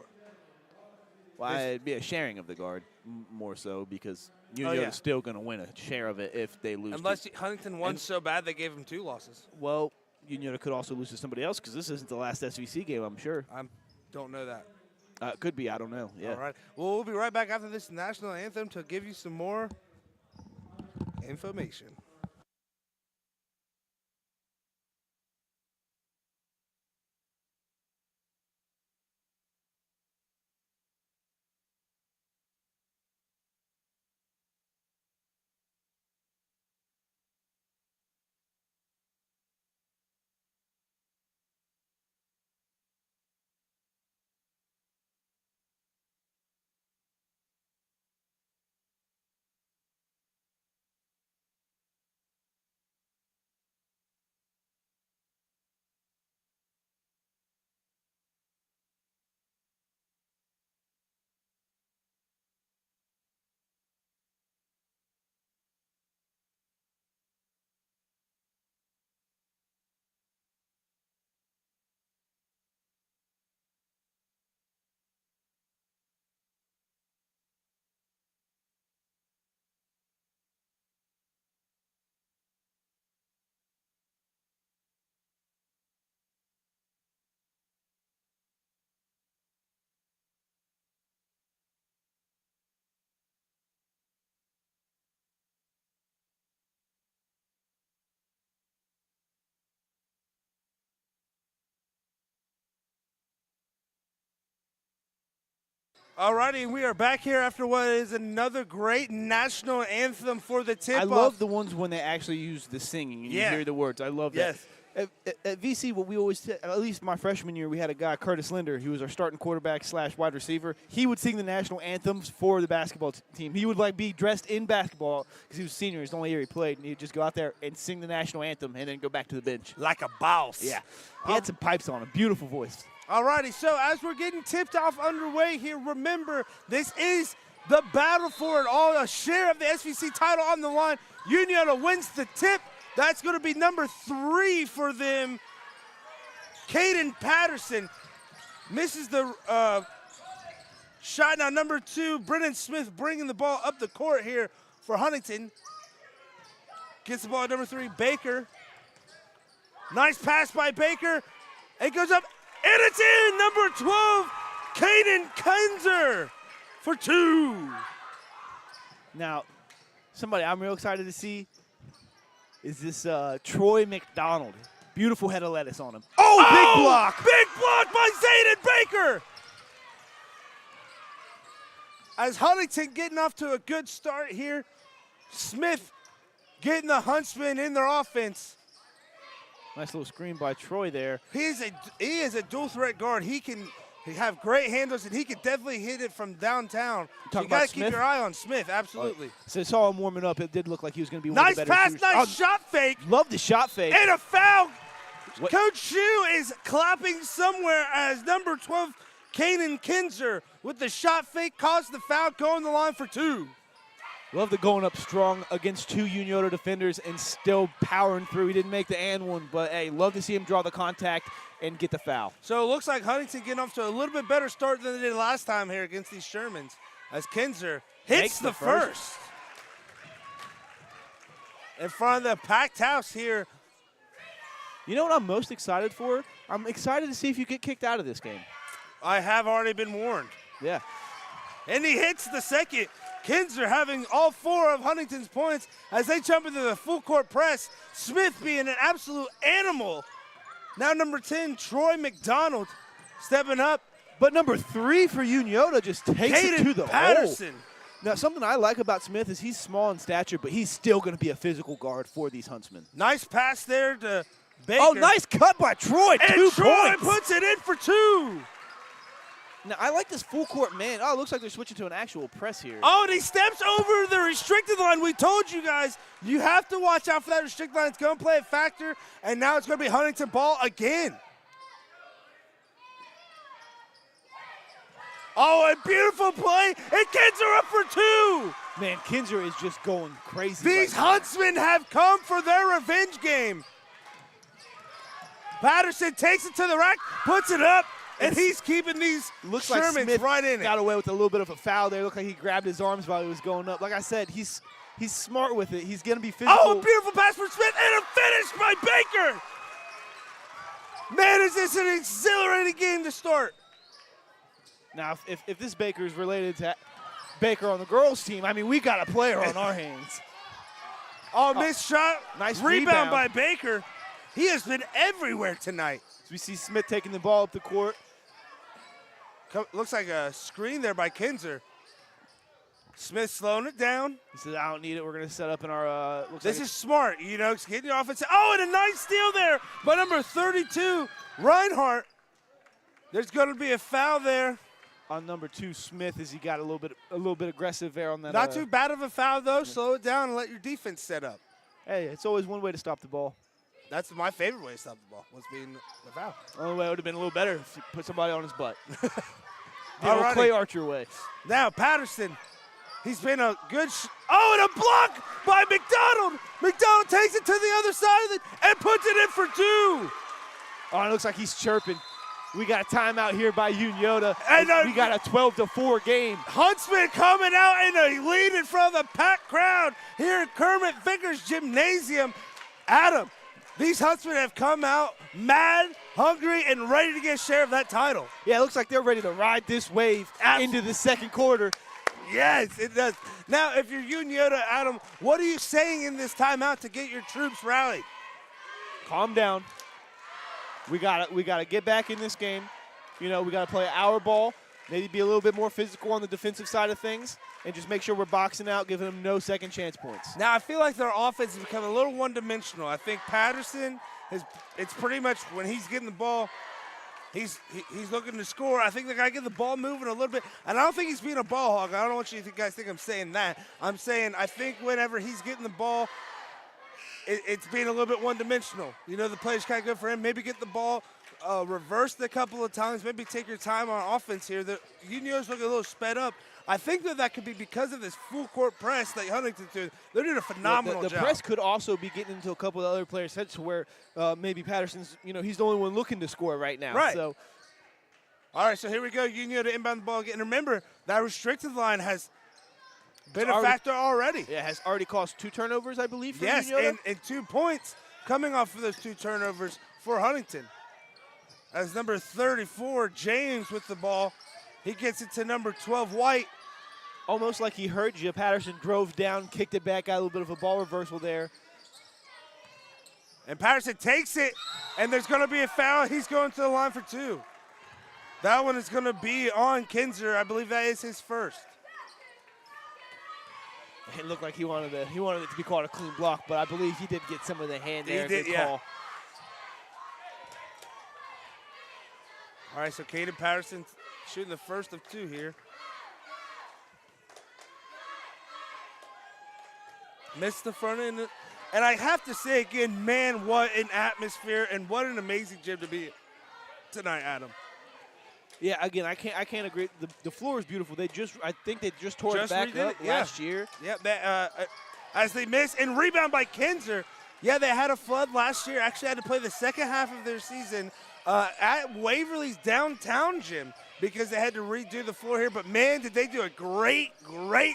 Well, it'd be a sharing of the guard more so because Unioto's still going to win a share of it if they lose.
Unless Huntington won so bad they gave him 2 losses.
Well, Unioto could also lose to somebody else because this isn't the last SVC game, I'm sure.
I don't know that.
Could be. I don't know. Yeah.
All right. Well, we'll be right back after this national anthem to give you some more information. Alrighty, we are back here after what is another great national anthem for the tip-off.
I love the ones when they actually use the singing and you hear the words. I love that.
Yes.
At VC, what we always did, at least my freshman year, we had a guy, Curtis Linder, who was our starting quarterback / wide receiver. He would sing the national anthems for the basketball team. He would be dressed in basketball because he was a senior. It's the only year he played, and he'd just go out there and sing the national anthem and then go back to the bench.
Like a boss.
Yeah. He had some pipes on him. Beautiful voice.
Alrighty, so as we're getting tipped off underway here, remember, this is the battle for it all. A share of the SVC title on the line. Unioto wins the tip. That's going to be number 3 for them. Caden Patterson misses the shot. Now number 2, Brennan Smith bringing the ball up the court here for Huntington. Gets the ball at number 3, Baker. Nice pass by Baker. It goes up. And it's in, number 12, Caden Kinzer for 2.
Now, somebody I'm real excited to see is this Troy McDonald. Beautiful head of lettuce on him.
Oh, big block. Big block by Zayden Baker. As Huntington getting off to a good start here, Smith getting the Huntsman in their offense.
Nice little screen by Troy there.
He is a dual threat guard. He can have great handles, and he can definitely hit it from downtown. So you got to keep your eye on Smith, absolutely.
So I saw him warming up. It did look like he was going to be one
nice
of the better
pass,
shooters.
nice shot fake.
Love the shot fake.
And a foul.
What?
Coach Shu is clapping somewhere as number 12, Kanan Kinzer, with the shot fake, caused the foul, going the line for 2.
Love the going up strong against 2 Unioto defenders and still powering through. He didn't make the and one, but, hey, love to see him draw the contact and get the foul.
So it looks like Huntington getting off to a little bit better start than they did last time here against these Shermans, as Kinzer hits the first. In front of the packed house here.
You know what I'm most excited for? I'm excited to see if you get kicked out of this game.
I have already been warned.
Yeah.
And he hits the second. Kinzer having all 4 of Huntington's points as they jump into the full court press. Smith being an absolute animal. Now number 10, Troy McDonald stepping up.
But number 3 for Unioto just takes it to the
Patterson.
hole. Now, something I like about Smith is he's small in stature, but he's still going to be a physical guard for these Huntsmen.
Nice pass there to Baker.
Oh, nice cut by Troy.
And
2
Troy
points.
puts it in for 2.
Now, I like this full court man. Oh, it looks like they're switching to an actual press here.
Oh, and he steps over the restricted line. We told you guys, you have to watch out for that restricted line. It's going to play a factor, and now it's going to be Huntington ball again. Oh, a beautiful play, and Kinzer up for 2.
Man, Kinzer is just going crazy.
These Huntsmen have come for their revenge game. Patterson takes it to the rack, puts it up, and he's keeping these
looks like
Shermans
Smith
right in it.
Got away with a little bit of a foul there. Looked like he grabbed his arms while he was going up. Like I said, he's smart with it. He's going to be physical.
Oh, a beautiful pass for Smith, and a finish by Baker. Man, is this an exhilarating game to start.
Now, if this Baker is related to Baker on the girls' team, I mean, we got a player on our hands.
Oh, missed shot.
Nice
rebound by Baker. He has been everywhere tonight.
So we see Smith taking the ball up the court.
Looks like a screen there by Kinzer. Smith slowing it down.
He says, I don't need it. We're going to set up in our
this is smart, you know, getting your offense. Oh, and a nice steal there by number 32, Reinhardt. There's going to be a foul there.
On number 2, Smith, as he got a little bit aggressive there on that.
Not too bad of a foul, though. Slow it down and let your defense set up.
Hey, it's always one way to stop the ball.
That's my favorite way to stop the ball, was being the foul.
The only way it would have been a little better if you put somebody on his butt. The
All
old
right.
Clay Archer way.
Now, Patterson, he's been a good oh, and a block by McDonald. McDonald takes it to the other side of it and puts it in for 2.
Oh, it looks like he's chirping. We got a timeout here by Unioto. And we got a 12-4 game.
Huntsman coming out in a lead in front of the packed crowd here at Kermit Vickers Gymnasium. Adam, these Huntsmen have come out mad, hungry, and ready to get a share of that title.
Yeah, it looks like they're ready to ride this wave into the second quarter.
Yes, it does. Now, if you're Unioto, Adam, what are you saying in this timeout to get your troops rallied?
Calm down. We gotta get back in this game. You know, we gotta play our ball, maybe be a little bit more physical on the defensive side of things, and just make sure we're boxing out, giving them no second chance points.
Now, I feel like their offense has become a little one-dimensional. I think Patterson it's pretty much when he's getting the ball, he's looking to score. I think they gotta get the ball moving a little bit, and I don't think he's being a ball hog. I don't want you guys think I'm saying that. I'm saying I think whenever he's getting the ball, it's being a little bit one-dimensional. You know, the play's kind of good for him. Maybe get the ball reversed a couple of times. Maybe take your time on offense here. The Unioto's looking a little sped up. I think that could be because of this full-court press that Huntington's doing. They're doing a phenomenal job.
The press could also be getting into a couple of other players' heads to where maybe Patterson's, you know, he's the only one looking to score right now.
Right.
So.
All right, so here we go. Unioto inbound the ball again. And remember, that restricted line has been a factor already.
Yeah, has already caused 2 turnovers, I believe, for
yes,
Unioto.
and 2 points coming off of those 2 turnovers for Huntington. As number 34, James, with the ball. He gets it to number 12, White.
Almost like he heard you. Patterson drove down, kicked it back, got a little bit of a ball reversal there.
And Patterson takes it, and there's going to be a foul. He's going to the line for 2. That one is going to be on Kinzer. I believe that is his first.
It looked like he wanted it to be called a clean block, but I believe he did get some of the hand there.
He did,
good
yeah.
call.
All right, so Caden Patterson shooting the first of 2 here. Missed the front end. And I have to say again, man, what an atmosphere and what an amazing gym to be tonight, Adam.
Yeah, again, I can't agree. The floor is beautiful. I think they just tore it back up last year.
Yeah, as they miss and rebound by Kinzer. Yeah, they had a flood last year. Actually had to play the second half of their season at Waverly's downtown gym because they had to redo the floor here. But, man, did they do a great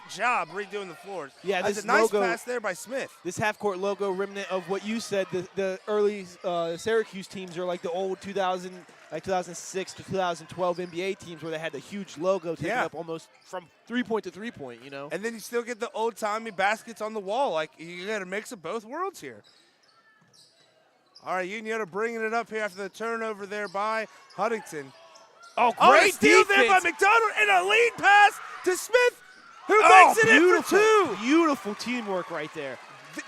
job redoing the floors.
Yeah,
that's a nice pass there by Smith.
This half-court logo remnant of what you said, the early Syracuse teams are like the old 2006 to 2012 NBA teams where they had the huge logo taking up almost from three-point to three-point, you know.
And then you still get the old-timey baskets on the wall. Like, you got a mix of both worlds here. All right, Unioto bringing it up here after the turnover there by Huntington.
Oh, great
steal there by McDonald and a lead pass to Smith, who makes it in for two.
Beautiful teamwork right there.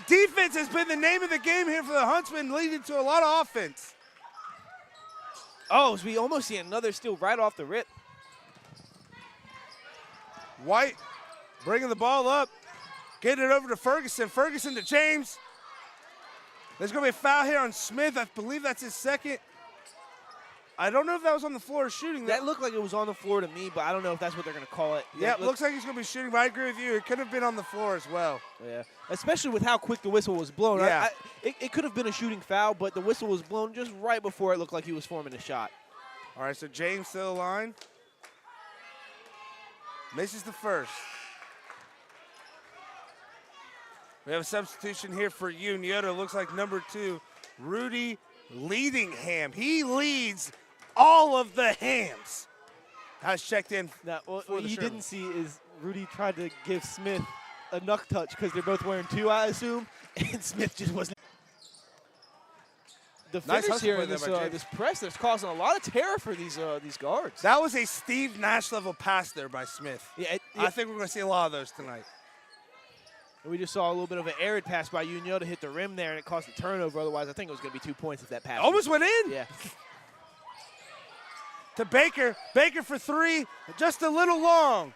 Defense has been the name of the game here for the Huntsmen, leading to a lot of offense.
Oh, so we almost see another steal right off the rip.
White bringing the ball up, getting it over to Ferguson. Ferguson to James. There's going to be a foul here on Smith. I believe that's his second. I don't know if that was on the floor or shooting.
That looked like it was on the floor to me, but I don't know if that's what they're going to call it.
Yeah, it looks like he's going to be shooting, but I agree with you. It could have been on the floor as well.
Yeah, especially with how quick the whistle was blown.
Yeah.
It could have been a shooting foul, but the whistle was blown just right before it looked like he was forming a shot.
All right, so James to the line. Misses the first. We have a substitution here for Unioto. Looks like number 2, Rudy Leadingham. He leads all of the hams. Has checked in.
Now, what you didn't see is Rudy tried to give Smith a knuck touch because they're both wearing 2, I assume, and Smith just wasn't. The finish here in this press that's causing a lot of terror for these guards.
That was a Steve Nash level pass there by Smith.
Yeah,
I think we're going to see a lot of those tonight.
And we just saw a little bit of an arid pass by Unioto to hit the rim there, and it caused a turnover. Otherwise, I think it was going to be 2 points if that pass.
Almost went in.
Yeah.
To Baker. Baker for 3, just a little long.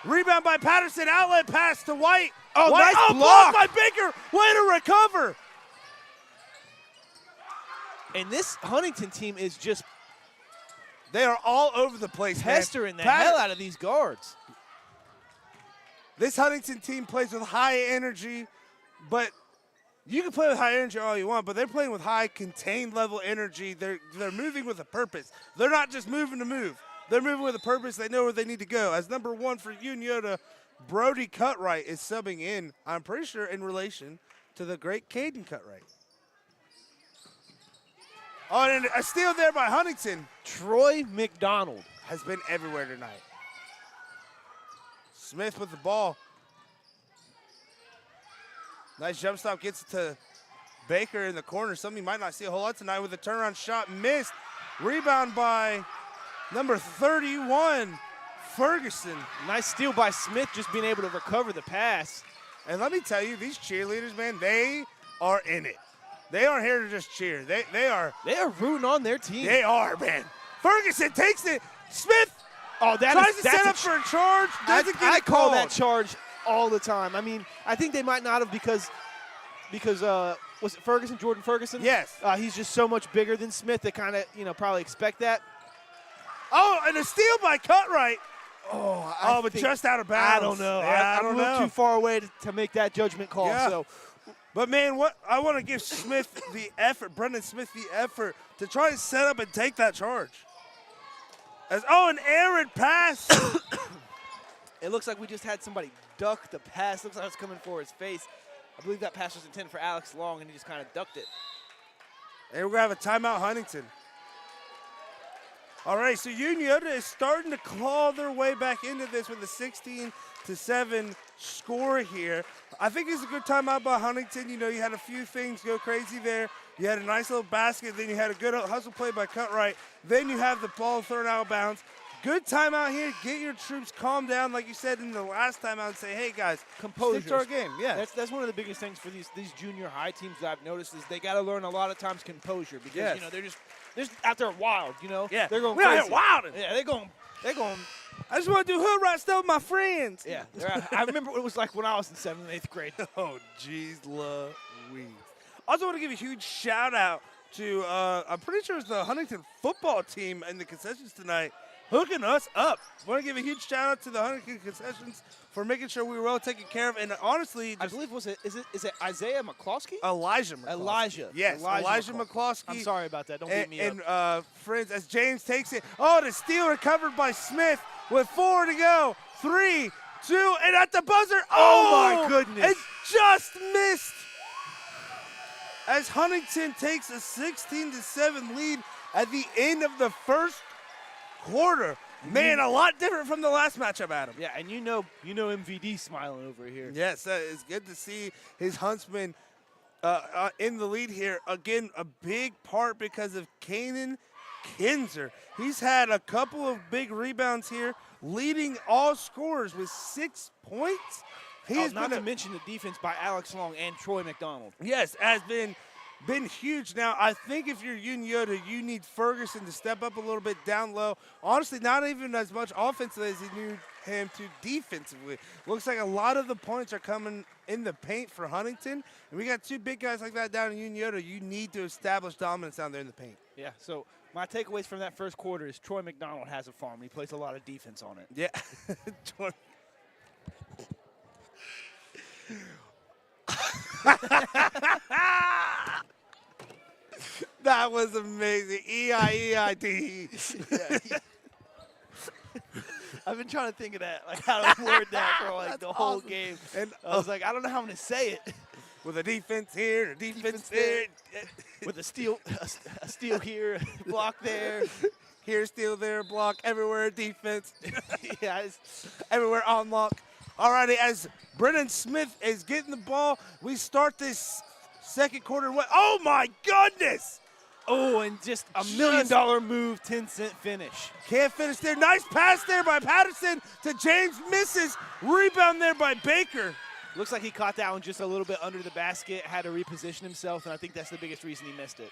Rebound by Patterson. Outlet pass to White.
Oh,
White.
nice block
by Baker. Way to recover.
And this Huntington team is just
they are all over the place,
pestering the hell out of these guards.
This Huntington team plays with high energy, but you can play with high energy all you want, but they're playing with high contained level energy. They're moving with a purpose. They're not just moving to move. They're moving with a purpose. They know where they need to go. As number 1 for Unioto, Brody Cutright is subbing in, I'm pretty sure in relation to the great Caden Cutright. Oh, and a steal there by Huntington.
Troy McDonald
has been everywhere tonight. Smith with the ball. Nice jump stop, gets it to Baker in the corner. Something you might not see a whole lot tonight with a turnaround shot missed. Rebound by number 31, Ferguson.
Nice steal by Smith, just being able to recover the pass.
And let me tell you, these cheerleaders, man, they are in it. They aren't here to just cheer. They are
rooting on their team.
They are, man. Ferguson takes it. Smith tries to set up for a charge. I
call that charge all the time. I mean, I think they might not have because was it Ferguson, Jordan Ferguson?
Yes.
He's just so much bigger than Smith. They kind of probably expect that.
Oh, and a steal by Cutright. But just out of bounds.
I don't know.
Yeah,
I'm a little too far away to make that judgment call.
Yeah.
So.
But, man, what I want to give Smith the effort, Brendan Smith the effort to try to set up and take that charge. An errant pass.
It looks like we just had somebody duck the pass. Looks like it's coming for his face. I believe that pass was intended for Alex Long, and he just kind of ducked it.
And we're going to have a timeout, Huntington. All right, so Unioto is starting to claw their way back into this with a 16-7 score here. I think it's a good timeout by Huntington. You had a few things go crazy there. You had a nice little basket. Then you had a good hustle play by Cutright. Then you have the ball thrown out of bounds. Good timeout here. Get your troops calm down, like you said in the last timeout, and say, hey, guys,
composure.
Stick to our game. Yeah.
That's one of the biggest things for these junior high teams that I've noticed is they got to learn a lot of times composure because, they're just out there wild,
Yeah.
They're going
crazy.
We're
wilding.
Yeah, they're going.
I just want to do hood rat stuff with my friends.
Yeah. I remember what it was like when I was in 7th and 8th grade.
Oh, jeez, Louise. Also want to give a huge shout out to, I'm pretty sure it's the Huntington football team in the concessions tonight. hooking us up. Want to give a huge shout out to the Huntington concessions for making sure we were well taken care of. And honestly,
I believe is it Isaiah McCloskey?
Elijah McCloskey.
Elijah.
Yes, Elijah McCloskey.
I'm sorry about that. Don't beat me up.
And friends, as James takes it. Oh, the steal recovered by Smith with 4 to go. 3, 2, and at the buzzer.
Oh my goodness.
It just missed. As Huntington takes a 16-7 lead at the end of the first quarter. Man, a lot different from the last matchup, Adam.
Yeah, and you know MVD smiling over here.
Yes, it's good to see his Huntsman in the lead here. Again, a big part because of Kanan Kinzer. He's had a couple of big rebounds here, leading all scorers with 6 points.
Not to mention the defense by Alex Long and Troy McDonald.
Yes, has been huge. Now, I think if you're Unioto, you need Ferguson to step up a little bit down low. Honestly, not even as much offensively as you need him to defensively. Looks like a lot of the points are coming in the paint for Huntington. And we got 2 big guys like that down in Unioto. You need to establish dominance down there in the paint.
Yeah, so my takeaways from that first quarter is Troy McDonald has a farm. He plays a lot of defense on it.
Yeah. That was amazing. E-I-E-I-D.
I've been trying to think of that, like how to word that for like the whole
awesome.
game.
And
I was like, I don't know how I'm going to say it.
With a defense here, a defense there.
With a steal here, a block there.
Here, steal there, block, everywhere, defense.
Yeah,
everywhere on lock. All righty, as Brennan Smith is getting the ball, we start this second quarter. Oh, my goodness.
Oh, and just a $1 million move, 10-cent finish.
Can't finish there. Nice pass there by Patterson to James. Misses. Rebound there by Baker.
Looks like he caught that one just a little bit under the basket, had to reposition himself, and I think that's the biggest reason he missed it.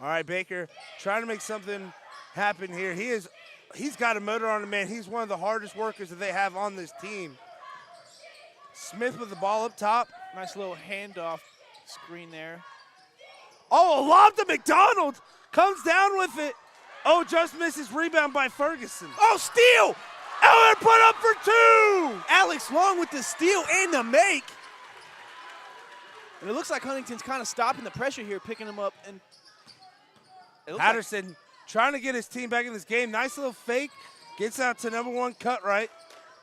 All right, Baker trying to make something happen here. He's got a motor on him, man. He's one of the hardest workers that they have on this team. Smith with the ball up top.
Nice little handoff screen there.
Oh, a lob to McDonald. Comes down with it. Oh, just misses. Rebound by Ferguson.
Oh, steal!
Oh, and put up for 2.
Alex Long with the steal and the make. And it looks like Huntington's kind of stopping the pressure here, picking him up. And
Patterson trying to get his team back in this game. Nice little fake. Gets out to number 1, Cutright.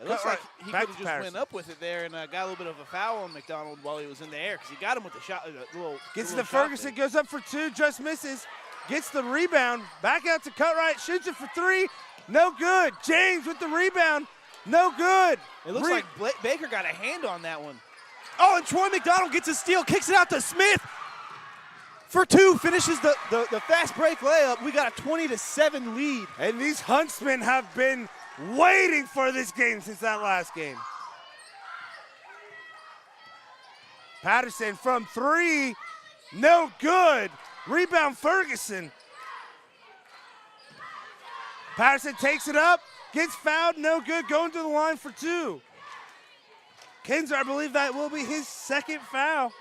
It looks like he could have just went up with it there and got a little bit of a foul on McDonald while he was in the air because he got him with the shot.
Gets to Ferguson, goes up for 2, just misses. Gets the rebound, back out to Cutright, shoots it for 3. No good. James with the rebound. No good.
It looks like Baker got a hand on that one. Oh, and Troy McDonald gets a steal, kicks it out to Smith for 2, finishes the fast break layup. We got a 20-7 lead.
And these Huntsmen have been waiting for this game since that last game. Patterson from 3. No good. Rebound Ferguson. Patterson takes it up, gets fouled, no good, going to the line for 2. Kinzer, I believe that will be his 2nd foul.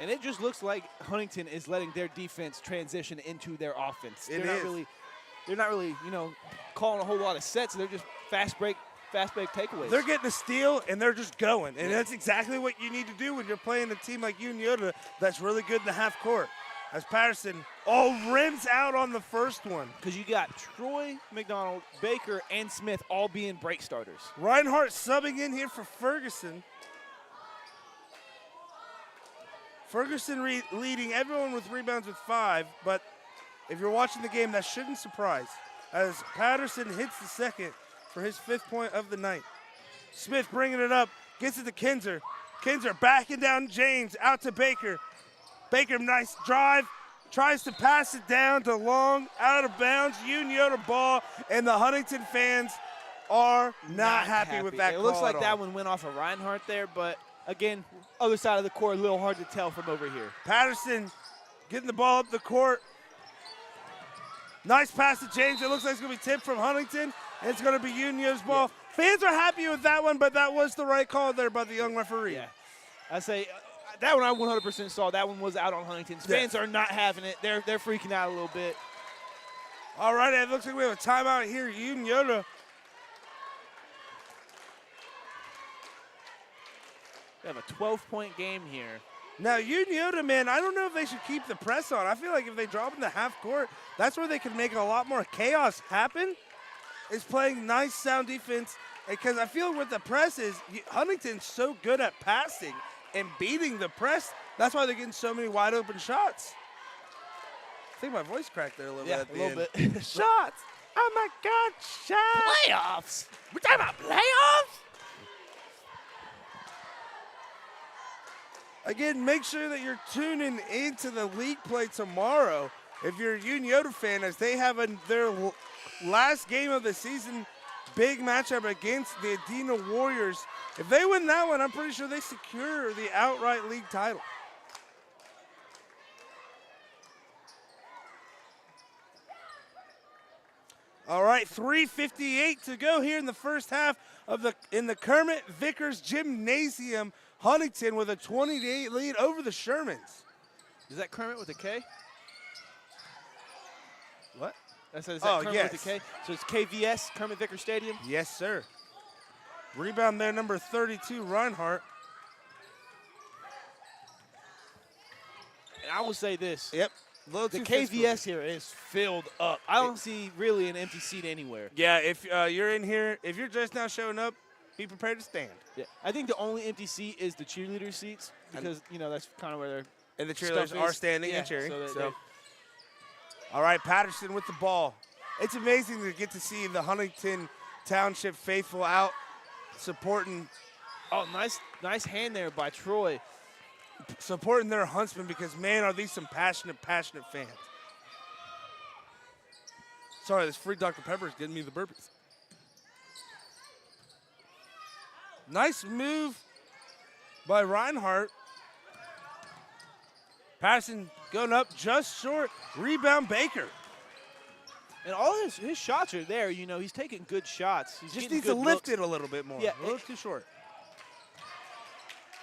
And it just looks like Huntington is letting their defense transition into their offense. They're not really, calling a whole lot of sets. They're just fast break takeaways.
They're getting a steal, and they're just going. And that's exactly what you need to do when you're playing a team like Unioto that's really good in the half court. As Patterson rims out on the first one.
Because you got Troy, McDonald, Baker, and Smith all being break starters.
Reinhardt subbing in here for Ferguson. Ferguson leading everyone with rebounds with 5, but if you're watching the game, that shouldn't surprise, as Patterson hits the 2nd for his 5th point of the night. Smith bringing it up, gets it to Kinzer. Kinzer backing down James, out to Baker. Baker, nice drive, tries to pass it down to Long, out of bounds. Unioto ball, and the Huntington fans are not happy with that call.
It looks like that one went off of Reinhardt there, but again, other side of the court, a little hard to tell from over here.
Patterson getting the ball up the court. Nice pass to James. It looks like it's going to be tipped from Huntington, and it's going to be Unioto's ball. Yeah. Fans are happy with that one, but that was the right call there by the young referee.
Yeah. I say that one I 100% saw. That one was out on Huntington's. Fans are not having it. They're freaking out a little bit.
All right, it looks like we have a timeout here. Unioto.
We have a 12-point game here.
Now, Unioto, man, I don't know if they should keep the press on. I feel like if they drop in the half court, that's where they can make a lot more chaos happen, is playing nice, sound defense. Because I feel with the press is Huntington's so good at passing and beating the press. That's why they're getting so many wide open shots. I think my voice cracked there a little bit at the end.
Bit.
Shots. Oh, my God, shots.
Playoffs. We're talking about playoffs?
Again, make sure that you're tuning into the league play tomorrow. If you're a Unioto fan, as they have their last game of the season, big matchup against the Adena Warriors. If they win that one, I'm pretty sure they secure the outright league title. All right, 3:58 to go here in the first half in the Kermit Vickers Gymnasium. Huntington with a 20-8 lead over the Shermans.
Is that Kermit with a K?
What?
Is that Kermit
yes.
with a K? So it's KVS, Kermit Vickers Stadium?
Yes, sir. Rebound there, number 32, Reinhardt.
And I will say this.
Yep.
The KVS here is filled up. I don't see really an empty seat anywhere.
Yeah, if you're in here, if you're just now showing up, be prepared to stand.
Yeah, I think the only empty seat is the cheerleader seats because, that's kind of where they're.
And the cheerleaders are standing and cheering.
So
all right, Patterson with the ball. It's amazing to get to see the Huntington Township faithful out supporting.
Oh, nice hand there by Troy.
Supporting their Huntsmen because, man, are these some passionate fans. Sorry, this free Dr. Pepper is getting me the burpees. Nice move by Reinhardt. Patterson going up just short. Rebound Baker.
And all his shots are there. He's taking good shots. He's
just needs to lift it a little bit more.
Yeah,
a little too short.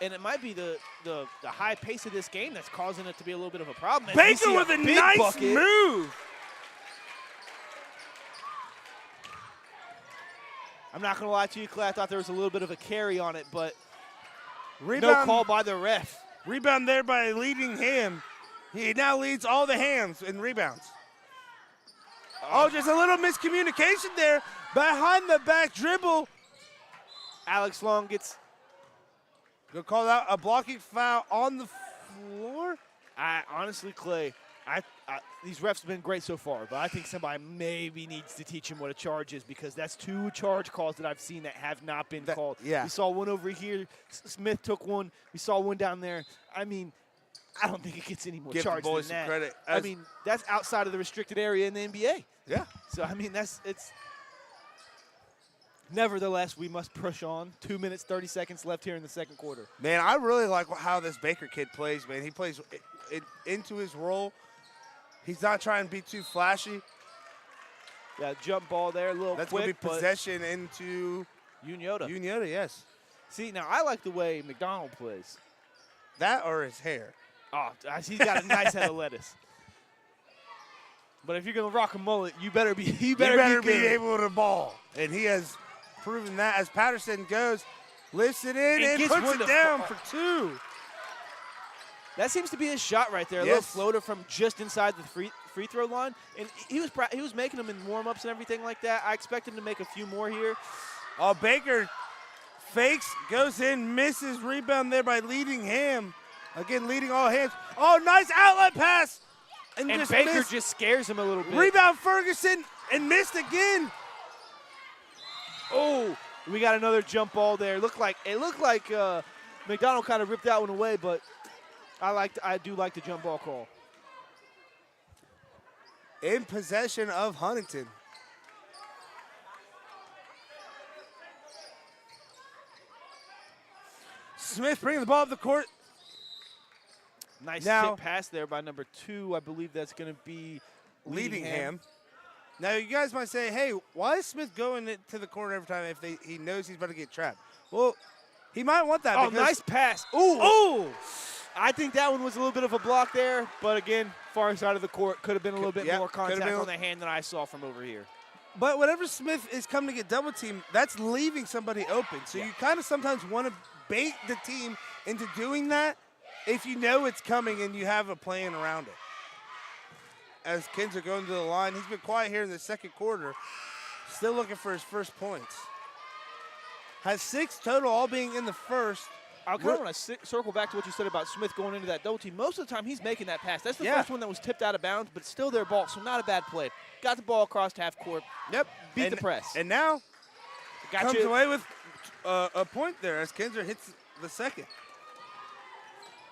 And it might be the high pace of this game that's causing it to be a little bit of a problem.
Baker with a nice move.
I'm not going to lie to you, Clay. I thought there was a little bit of a carry on it, but
Rebound,
no call by the ref.
Rebound there by Leading Ham. He now leads all the Hams in rebounds. Oh, just a little miscommunication there. Behind the back dribble.
Alex Long gets.
Go call out a blocking foul on the floor.
Honestly, Clay, these refs have been great so far, but I think somebody maybe needs to teach him what a charge is because that's 2 charge calls that I've seen that have not been called.
Yeah.
We saw one over here. Smith took one. We saw one down there. I mean, I don't think it gets any more charge than that.
Some credit.
I mean, that's outside of the restricted area in the NBA.
Yeah.
So, I mean, it's. Nevertheless, we must push on. 2 minutes, 30 seconds left here in the second quarter.
Man, I really like how this Baker kid plays, man. He plays into his role. He's not trying to be too flashy.
Yeah, jump ball there, a little
That's
quick.
That's going to be possession into
Unioto.
Unioto, yes.
See, now I like the way McDonald plays.
That or his hair.
Oh, he's got a nice head of lettuce. But if you're going to rock a mullet, you better be
be able to ball. And he has proven that as Patterson goes, lifts it in and puts it down for 2.
That seems to be his shot right there. A little floater from just inside the free throw line. And he was making them in warm-ups and everything like that. I expect him to make a few more here.
Oh, Baker fakes, goes in, misses. Rebound there by Leading Ham. Again, leading all hands. Oh, nice outlet pass.
And Baker just scares him a little bit.
Rebound Ferguson and missed again.
Oh, we got another jump ball there. It looked like McDonald kind of ripped that one away, but I do like the jump ball call.
In possession of Huntington. Smith bringing the ball up the court.
Nice tip pass there by number 2. I believe that's going to be
Leading Ham. Now, you guys might say, hey, why is Smith going to the corner every time if he knows he's about to get trapped? Well, he might want that.
Oh, nice pass. Ooh. I think that one was a little bit of a block there, but again, far side of the court, could have been a little bit more contact on the hand than I saw from over here.
But whenever Smith is coming to get double teamed, that's leaving somebody open. So you kind of sometimes want to bait the team into doing that if you know it's coming and you have a plan around it. As Kinzer going to the line, he's been quiet here in the second quarter, still looking for his first points. Has 6 total, all being in the first.
I kind of want to circle back to what you said about Smith going into that double team. Most of the time, he's making that pass. That's the first one that was tipped out of bounds, but still their ball, so not a bad play. Got the ball across half court.
Yep.
Beat the press.
And now comes away with a point there as Kinzer hits the second.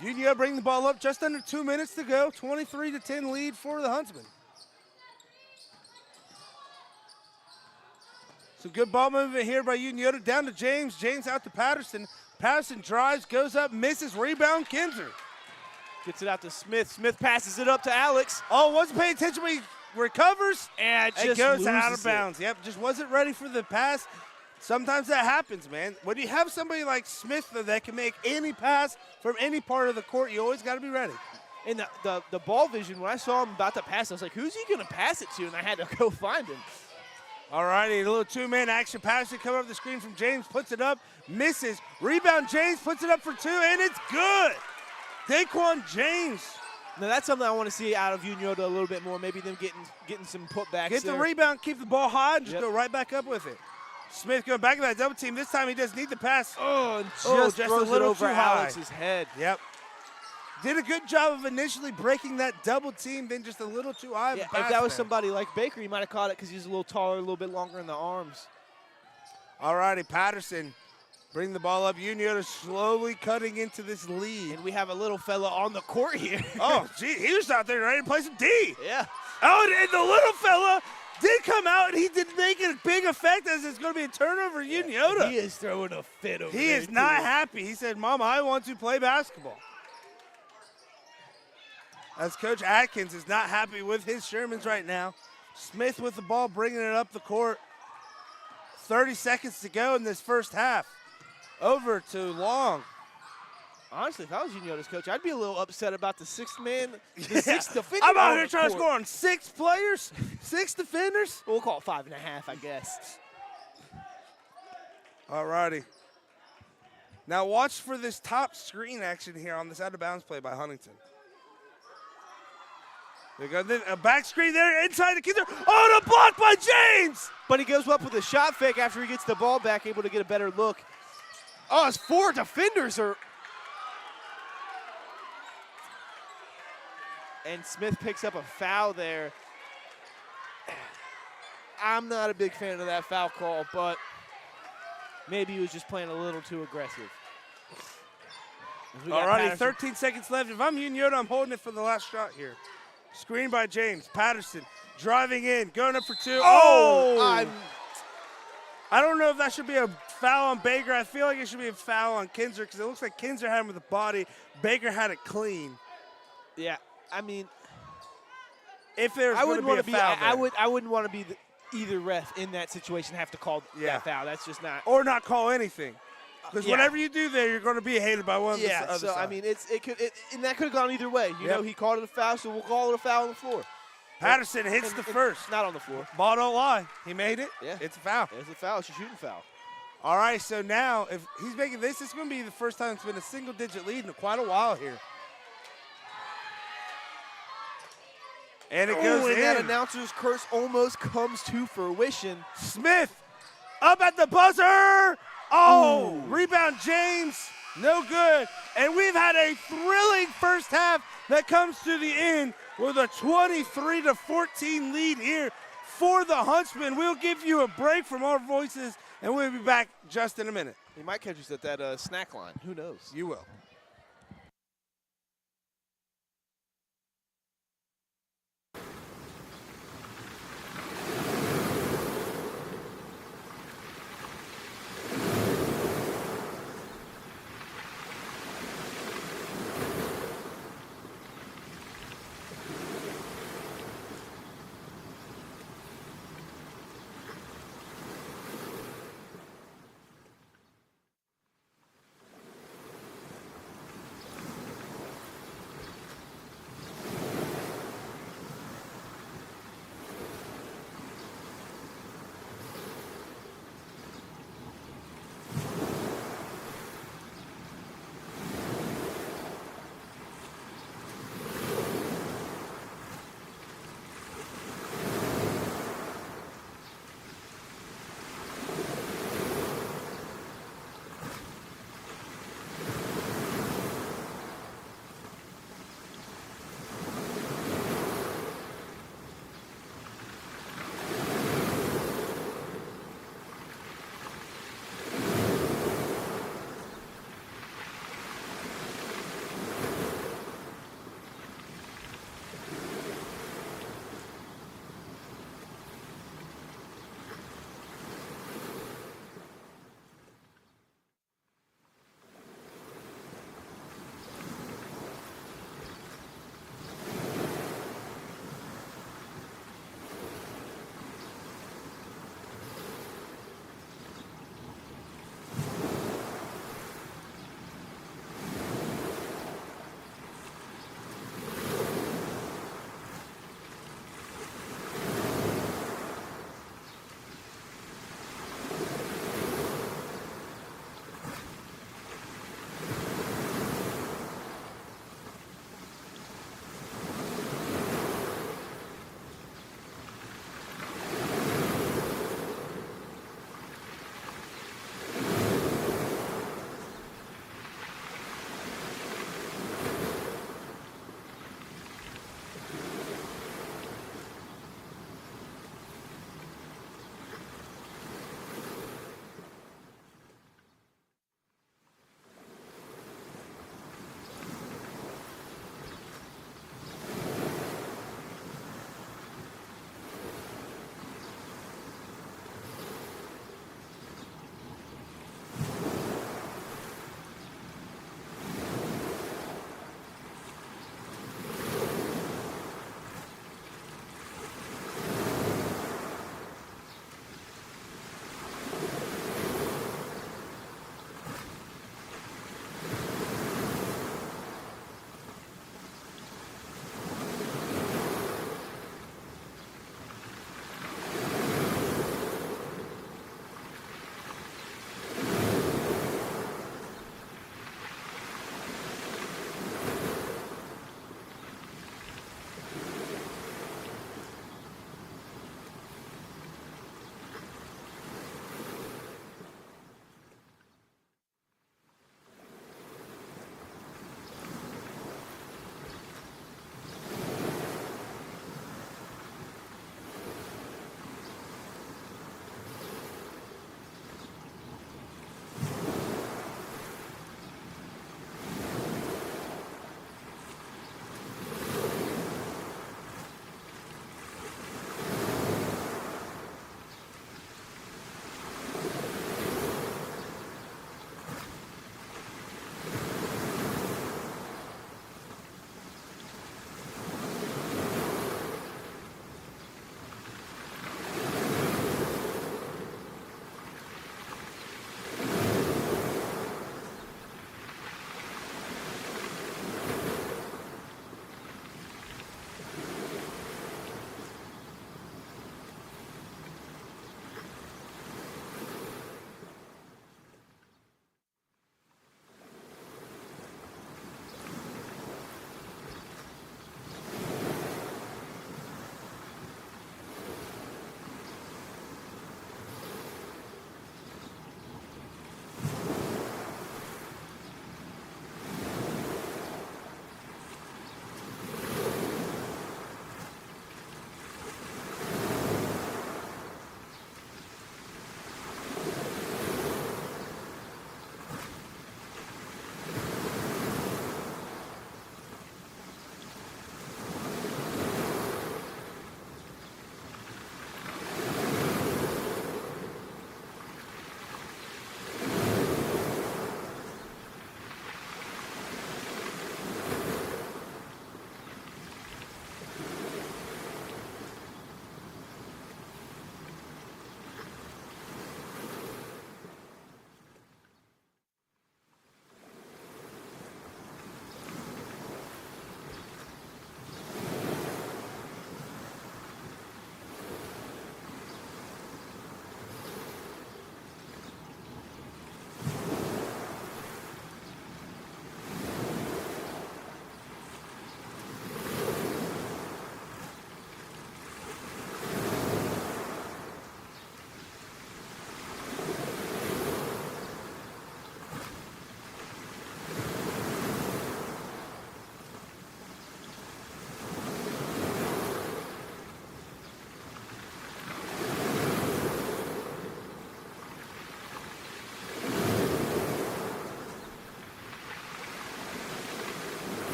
Unioto bringing the ball up, just under 2 minutes to go. 23-10 lead for the Huntsmen. Some good ball movement here by Unioto. Down to James. James out to Patterson. Patterson drives, goes up, misses, rebound, Kinzer.
Gets it out to Smith. Smith passes it up to Alex.
Oh, wasn't paying attention when he recovers.
And
it goes out of bounds. Yep, just wasn't ready for the pass. Sometimes that happens, man. When you have somebody like Smith that can make any pass from any part of the court, you always got to be ready.
And the ball vision, when I saw him about to pass, I was like, who's he going to pass it to? And I had to go find him.
All righty, a little two-man action. Patterson coming up the screen from James, puts it up, misses. Rebound, James puts it up for 2, and it's good. Daquan James.
Now that's something I want to see out of Unioto a little bit more. Maybe them getting some putbacks.
Get the
there.
rebound, keep the ball high, and just go right back up with it. Smith going back to that double team. This time he doesn't need the pass.
Oh, and just
a
throws
little
it over
too high.
Alex's head.
Yep. Did a good job of initially breaking that double team, then just a little too high.
Yeah, if that was somebody like Baker, he might have caught it because he's a little taller, a little bit longer in the arms.
All righty, Patterson bring the ball up. Unioto slowly cutting into this lead.
And we have a little fella on the court here.
Oh, gee, he was out there ready to play some D.
Yeah.
Oh, and the little fella did come out, and he did make a big effect as it's going to be a turnover. Unioto.
He is throwing a fit over
He
there,
is not happy. He said, Mama, I want to play basketball. As Coach Atkins is not happy with his Shermans right now. Smith with the ball, bringing it up the court. 30 seconds to go in this first half. Over to Long.
Honestly, if I was Unioto's coach, I'd be a little upset about the sixth man. The sixth defender.
I'm out here trying to score on 6 players, 6 defenders.
We'll call it 5.5, I guess.
All righty. Now watch for this top screen action here on this out-of-bounds play by Huntington. There you go. A back screen there inside the Kinzer. Oh, the block by James!
But he goes up with a shot fake after he gets the ball back, able to get a better look. Oh, his 4 defenders are. And Smith picks up a foul there. I'm not a big fan of that foul call, but maybe he was just playing a little too aggressive.
All righty, 13 seconds left. If I'm Unioto, I'm holding it for the last shot here. Screen by James. Patterson driving in, going up for 2. I don't know if that should be a foul on Baker. I feel like it should be a foul on Kinzer because it looks like Kinzer had him with the body. Baker had it clean.
Yeah, I mean,
if there's going to be a foul
I wouldn't want to be either ref in that situation have to call that foul. That's just not.
Or not call anything. Because whatever you do there, you're going to be hated by one of the other
so
side.
I mean, and that could have gone either way. You know, he called it a foul, so we'll call it a foul on the floor.
Patterson hits the first.
Not on the floor.
Ball don't lie. He made it.
Yeah.
It's a foul.
It's a foul. It's a shooting foul.
All right, so now if he's making this, it's going to be the first time it's been a single-digit lead in quite a while here. And it goes in.
And that announcer's curse almost comes to fruition.
Smith up at the buzzer. Oh, rebound James, no good. And we've had a thrilling first half that comes to the end with a 23-14 lead here for the Huntsmen. We'll give you a break from our voices, and we'll be back just in a minute.
You might catch us at that snack line. Who knows?
You will.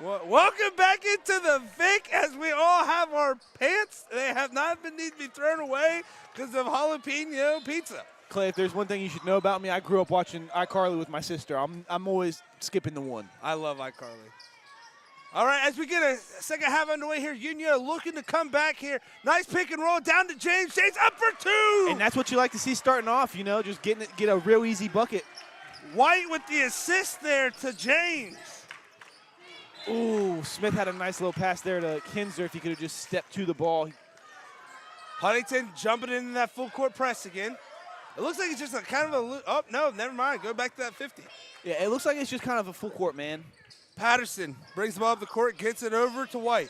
Well, welcome back into the Vic as we all have our pants. They have not been need to be thrown away because of jalapeno pizza.
Clay, if there's one thing you should know about me, I grew up watching iCarly with my sister. I'm always skipping the one.
I love iCarly. All right, as we get a second half underway here, Unioto looking to come back here. Nice pick and roll down to James. James up for 2.
And that's what you like to see starting off, just get a real easy bucket.
White with the assist there to James.
Ooh, Smith had a nice little pass there to Kinzer if he could have just stepped to the ball.
Huntington jumping in that full court press again. It looks like it's just a kind of a, oh, no, never mind. Go back to that 50.
Yeah, it looks like it's just kind of a full court, man.
Patterson brings the ball up the court, gets it over to White.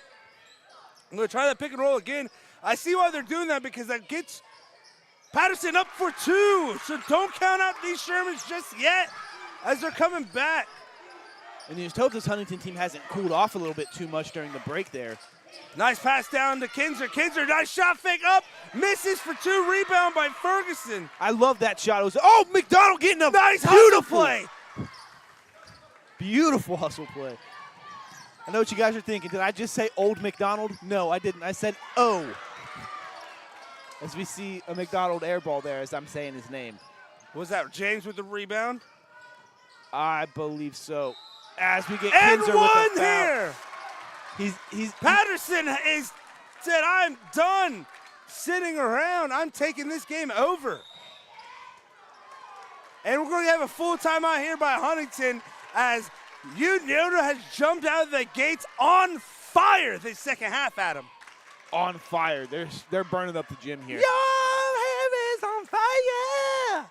I'm going to try that pick and roll again. I see why they're doing that because that gets Patterson up for 2. So don't count out these Shermans just yet as they're coming back.
And you just hope this Huntington team hasn't cooled off a little bit too much during the break there.
Nice pass down to Kinzer. Kinzer, nice shot fake up. Misses for 2. Rebound by Ferguson.
I love that shot. It was, oh, McDonald getting a
nice hustle play.
Beautiful hustle play. I know what you guys are thinking. Did I just say Old McDonald? No, I didn't. I said O. As we see a McDonald air ball there as I'm saying his name.
Was that James with the rebound?
I believe so. As we get
and
Kinzer
one
with a foul.
here. Patterson said, I'm done sitting around. I'm taking this game over. And we're going to have a full timeout here by Huntington as Unioto has jumped out of the gates on fire this second half, Adam.
On fire. They're burning up the gym here.
Your heaven's on fire.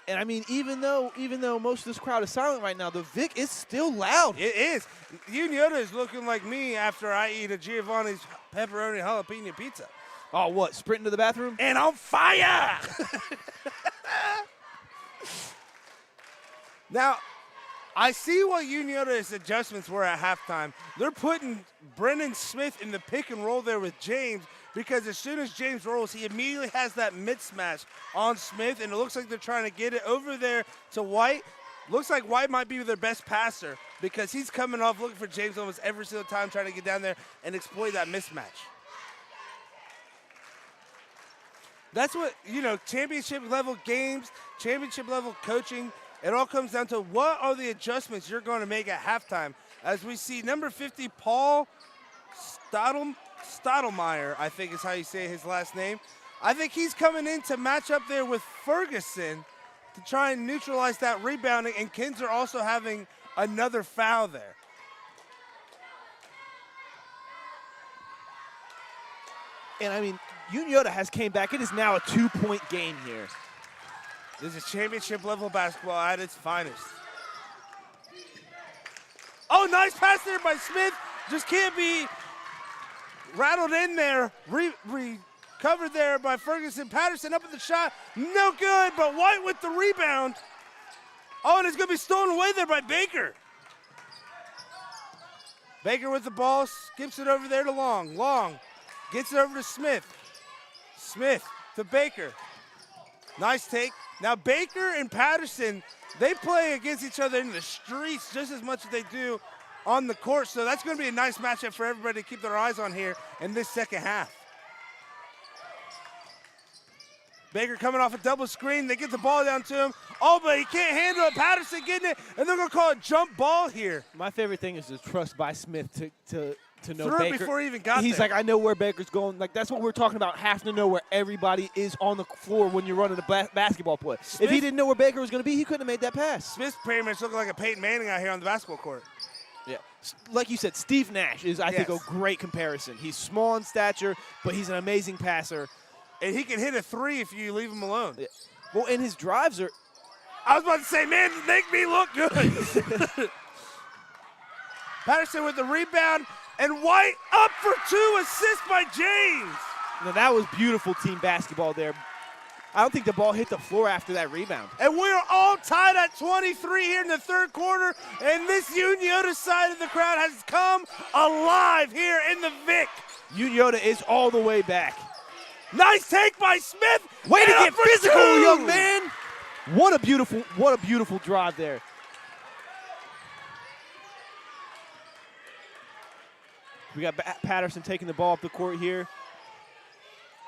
And I mean, even though most of this crowd is silent right now, the Vic is still loud.
It is. Unioto is looking like me after I eat a Giovanni's pepperoni jalapeno pizza.
Oh, what? Sprinting to the bathroom?
And on fire. Now, I see what Unioto's adjustments were at halftime. They're putting Brennan Smith in the pick and roll there with James because as soon as James rolls, he immediately has that mid-smash on Smith, and it looks like they're trying to get it over there to White. Looks like White might be their best passer because he's coming off looking for James almost every single time, trying to get down there and exploit that mismatch. That's what, championship-level games, championship-level coaching, it all comes down to what are the adjustments you're going to make at halftime. As we see number 50, Paul Stottlemyre, I think is how you say his last name. I think he's coming in to match up there with Ferguson to try and neutralize that rebounding, and Kinzer also having another foul there.
And I mean, Unioto has came back. It is now a 2-point game here.
This is championship-level basketball at its finest. Oh, nice pass there by Smith. Just can't be rattled in there. Recovered there by Ferguson. Patterson up at the shot. No good, but White with the rebound. Oh, and it's going to be stolen away there by Baker. Baker with the ball. Skips it over there to Long. Long gets it over to Smith. Smith to Baker. Nice take. Now, Baker and Patterson, they play against each other in the streets just as much as they do on the court. So that's going to be a nice matchup for everybody to keep their eyes on here in this second half. Baker coming off a double screen. They get the ball down to him. Oh, but he can't handle it. Patterson getting it, and they're going to call it jump ball here.
My favorite thing is the trust by Smith to know
Threw
Baker.
It before he even got
He's
there.
like, I know where Baker's going. Like, that's what we're talking about, having to know where everybody is on the floor when you're running a basketball play.
Smith,
if he didn't know where Baker was going to be, he couldn't have made that pass.
Smith's pretty much looking like a Peyton Manning out here on the basketball court.
Yeah. Like you said, Steve Nash is, I think, a great comparison. He's small in stature, but he's an amazing passer.
And he can hit a three if you leave him alone.
Yeah. Well, and his drives are...
I was about to say, man, make me look good. Patterson with the rebound, and White up for 2, assist by James.
Now, that was beautiful team basketball there. I don't think the ball hit the floor after that rebound.
And we're all tied at 23 here in the third quarter, and this Unioto side of the crowd has come alive here in the Vic.
Unioto is all the way back.
Nice take by Smith.
Way to get physical,
2.
young man. What a beautiful drive there. We got Patterson taking the ball up the court here.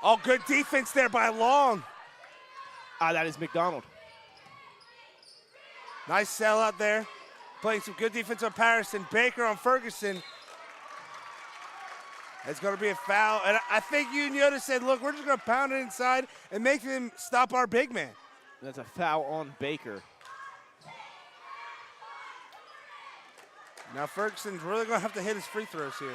Oh, good defense there by Long.
That is McDonald.
Nice sell out there. Playing some good defense on Patterson. Baker on Ferguson. It's going to be a foul. And I think Unioto said, look, we're just going to pound it inside and make them stop our big man.
That's a foul on Baker.
Now Ferguson's really going to have to hit his free throws here.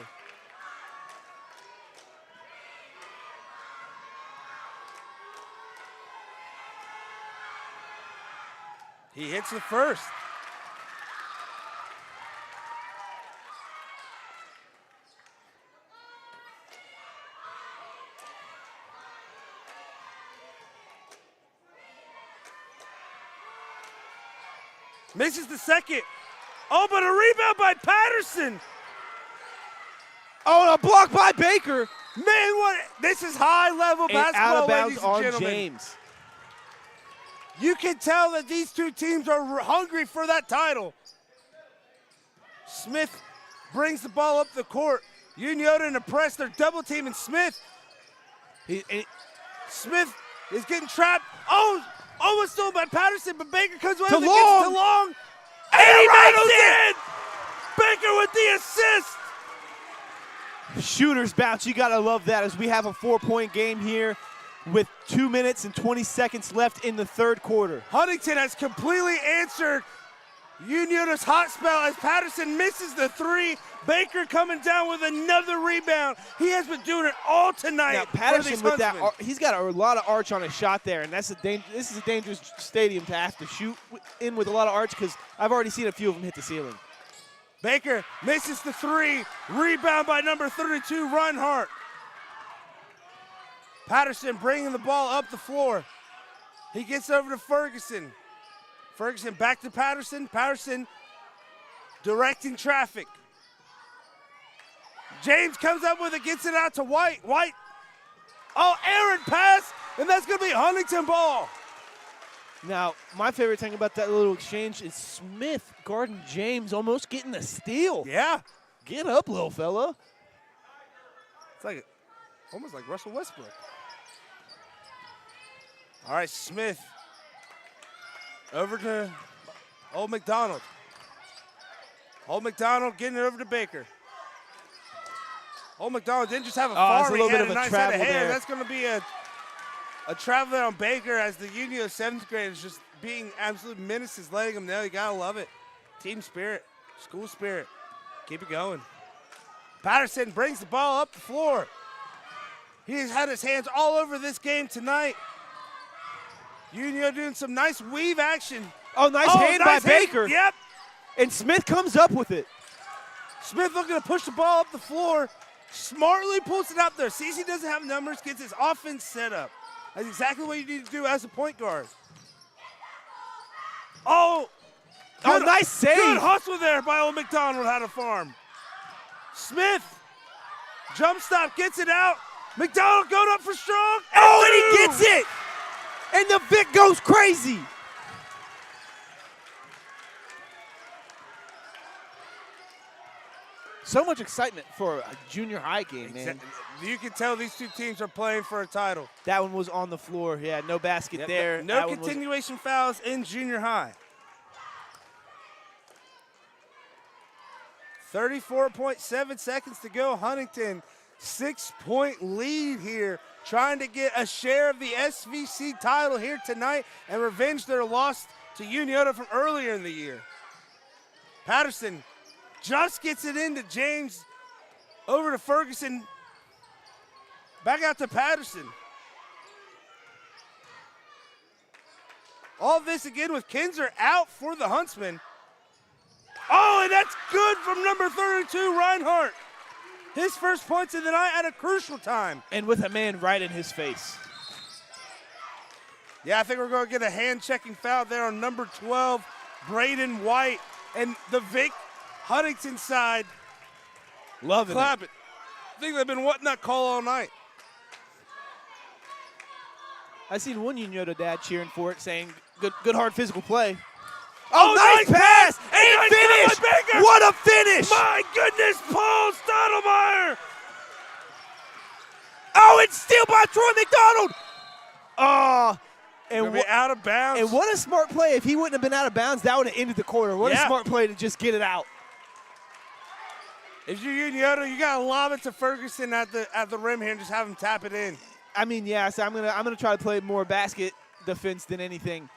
He hits the first. Misses the second. Oh, but a rebound by Patterson.
Oh, and a block by Baker.
Man, what? This is high-level basketball,
out of bounds
ladies and
on
gentlemen.
James.
You can tell that these two teams are hungry for that title. Smith brings the ball up the court. Unioto in the press. They're double-teaming Smith. Smith is getting trapped. Oh, almost stolen by Patterson, but Baker comes away with it, gets to Long. And he makes it! Baker with the assist!
Shooter's bounce. You got to love that as we have a 4-point game here with 2 minutes and 20 seconds left in the third quarter.
Huntington has completely answered Unioto's hot spell as Patterson misses the three. Baker coming down with another rebound. He has been doing it all tonight.
Now Patterson with that, he's got a lot of arch on his shot there, and this is a dangerous stadium to have to shoot in with a lot of arch because I've already seen a few of them hit the ceiling.
Baker misses the three. Rebound by number 32, Reinhardt. Patterson bringing the ball up the floor. He gets over to Ferguson. Ferguson back to Patterson. Patterson directing traffic. James comes up with it, gets it out to White. White, oh, errant pass, and that's going to be Huntington ball.
Now, my favorite thing about that little exchange is Smith guarding James, almost getting a steal.
Yeah.
Get up, little fella.
It's like almost like Russell Westbrook. All right, Smith over to Old McDonald. Old McDonald getting it over to Baker. Old McDonald didn't just have a farm, he had a nice head of hair. That's going to be a travel there on Baker as the Unio 7th graders just being absolute menaces, letting him know. You got to love it. Team spirit, school spirit. Keep it going. Patterson brings the ball up the floor. He's had his hands all over this game tonight. Unio doing some nice weave action.
Oh, nice hand by Baker.
Yep.
And Smith comes up with it.
Smith looking to push the ball up the floor. Smartly pulls it up there. Sees he doesn't have numbers, gets his offense set up. That's exactly what you need to do as a point guard. Oh,
nice save.
Good hustle there by Old McDonald out of farm. Smith, jump stop, gets it out. McDonald going up for strong.
And he gets it. And the Vic goes crazy. So much excitement for a junior high game, man.
You can tell these two teams are playing for a title.
That one was on the floor. Yeah, no basket there.
No continuation fouls in junior high. 34.7 seconds to go. Huntington, 6-point lead here, trying to get a share of the SVC title here tonight and revenge their loss to Unioto from earlier in the year. Patterson just gets it into James, over to Ferguson, back out to Patterson. All this again with Kinzer out for the Huntsman. Oh, and that's good from number 32, Reinhardt. His first points of the night at a crucial time.
And with a man right in his face.
Yeah, I think we're going to get a hand-checking foul there on number 12, Braden White. And the Vic Huntington side,
love it.
Clap it. I think they've been wanting that call all night.
I seen one Unioto dad cheering for it, saying good hard physical play. Oh, nice pass! And finish!
Baker.
What a finish!
My goodness, Paul Stottlemyre!
Oh, it's steal by Troy McDonald! Oh,
and out of bounds.
And what a smart play. If he wouldn't have been out of bounds, that would have ended the quarter. What a smart play to just get it out.
If you're Unioto, you gotta lob it to Ferguson at the rim here and just have him tap it in.
I mean, yeah, so I'm gonna try to play more basket defense than anything.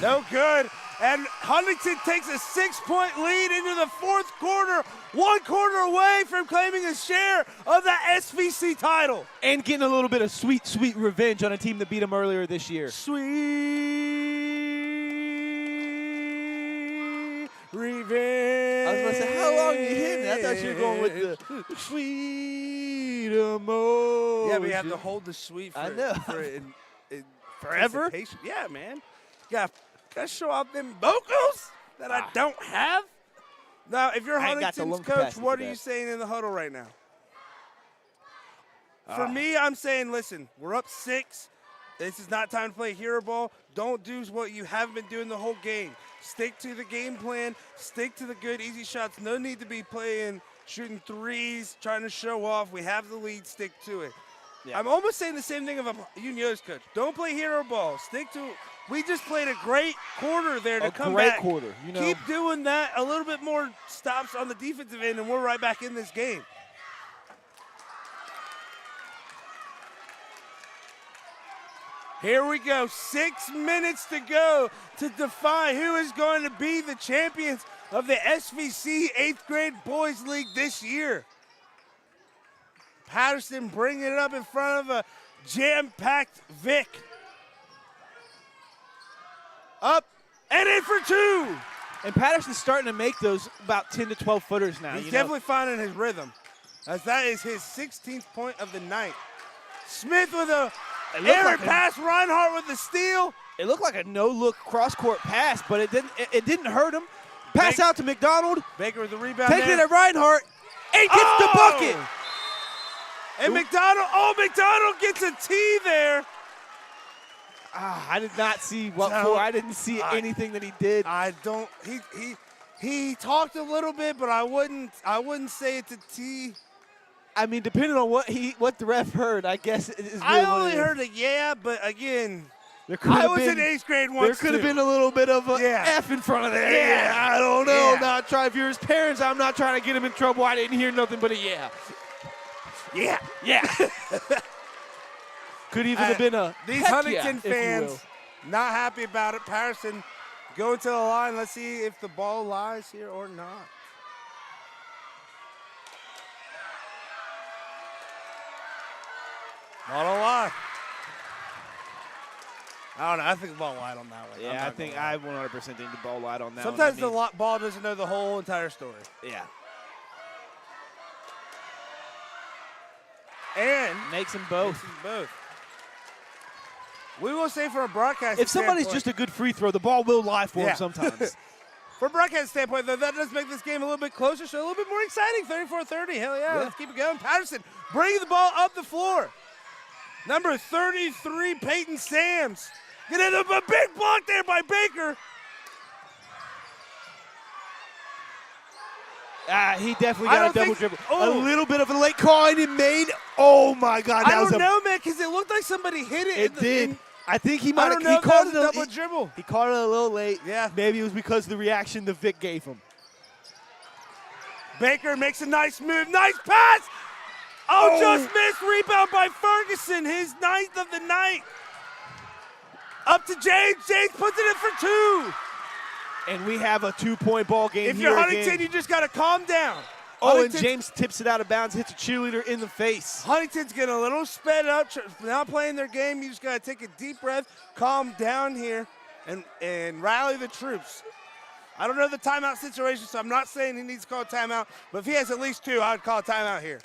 No good. And Huntington takes a 6-point lead into the fourth quarter, 1 quarter away from claiming a share of the SVC title.
And getting a little bit of sweet, sweet revenge on a team that beat them earlier this year.
Sweet revenge.
I was going to say, how long are you hitting? I thought you were going with the sweet emotion.
Yeah, but you have to hold the sweet
forever?
Yeah, man. Got to show off them vocals that I don't have. Now, if you're Huntington's coach, what are you saying in the huddle right now? For me, I'm saying, listen, we're up 6. This is not time to play hero ball. Don't do what you haven't been doing the whole game. Stick to the game plan. Stick to the good, easy shots. No need to be shooting threes, trying to show off. We have the lead. Stick to it. Yeah. I'm almost saying the same thing of a Unioto's coach. Don't play hero ball. Stick to it. We just played a great quarter there to come back.
A great quarter.
Keep doing that. A little bit more stops on the defensive end, and we're right back in this game. Here we go. 6 minutes to go to define who is going to be the champions of the SVC 8th grade boys league this year. Patterson bringing it up in front of a jam-packed Vic. Up and in for 2.
And Patterson's starting to make those about 10 to 12 footers now.
He's definitely finding his rhythm, as that is his 16th point of the night. Smith with a errant pass. Reinhardt with the steal.
It looked like a no-look cross-court pass, but it didn't hurt him. Pass out to McDonald.
Baker with the rebound.
Taking it at Reinhardt. And gets the bucket.
And McDonald gets a T there.
I did not see what for. I didn't see anything that he did.
I don't. He talked a little bit, but I wouldn't say it's a T.
I mean, depending on what the ref heard, I guess it is.
I only heard a but again, I was in 8th grade once.
There could have been a little bit of a F in front of there. Yeah, I don't know. Not trying. If you're his parents, I'm not trying to get him in trouble. I didn't hear nothing but a yeah. Could even have been a
these Huntington fans not happy about it. Patterson going to the line. Let's see if the ball lies here or not. Not a lie. I don't know. I think the ball lied on that one.
Yeah, I think I 100% think the ball lied on that
Sometimes
one.
the ball doesn't know the whole entire story.
Yeah.
And
makes them both.
We will say from a broadcast
if somebody's just a good free throw, the ball will lie for him sometimes.
From a broadcast standpoint, though, that does make this game a little bit closer, so a little bit more exciting. 34-30. Hell yeah, let's keep it going. Patterson bringing the ball up the floor. Number 33, Peyton Sams. Getting a big block there by Baker.
He definitely got a double dribble. A little bit of a late call, and it made. Oh my God!
I don't know, man, because it looked like somebody hit it.
It did. I think he might have.
He caught it a double dribble.
He caught it a little late.
Yeah.
Maybe it was because of the reaction that Vic gave him.
Baker makes a nice move. Nice pass. Oh, just missed. Rebound by Ferguson. His 9th of the night. Up to James. James puts it in for 2.
And we have a 2-point ball game
if
here
you're Huntington,
again.
you just got to calm down.
And James tips it out of bounds, hits a cheerleader in the face.
Huntington's getting a little sped up, not playing their game. You just got to take a deep breath, calm down here, and rally the troops. I don't know the timeout situation, so I'm not saying he needs to call a timeout, but if he has at least 2, I would call a timeout here.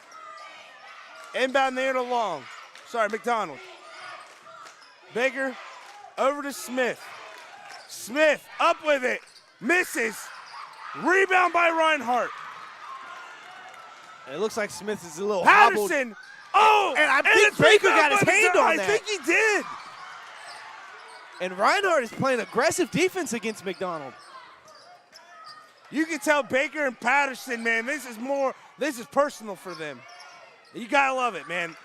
Inbound there to Long. Sorry, McDonald. Baker over to Smith. Smith up with it. Misses. Rebound by Reinhardt.
And it looks like Smith is a little
Patterson.
Hobbled. And I think Baker got his hand on that.
I think he did.
And Reinhardt is playing aggressive defense against McDonald.
You can tell Baker and Patterson, man, this is personal for them. You gotta love it, man.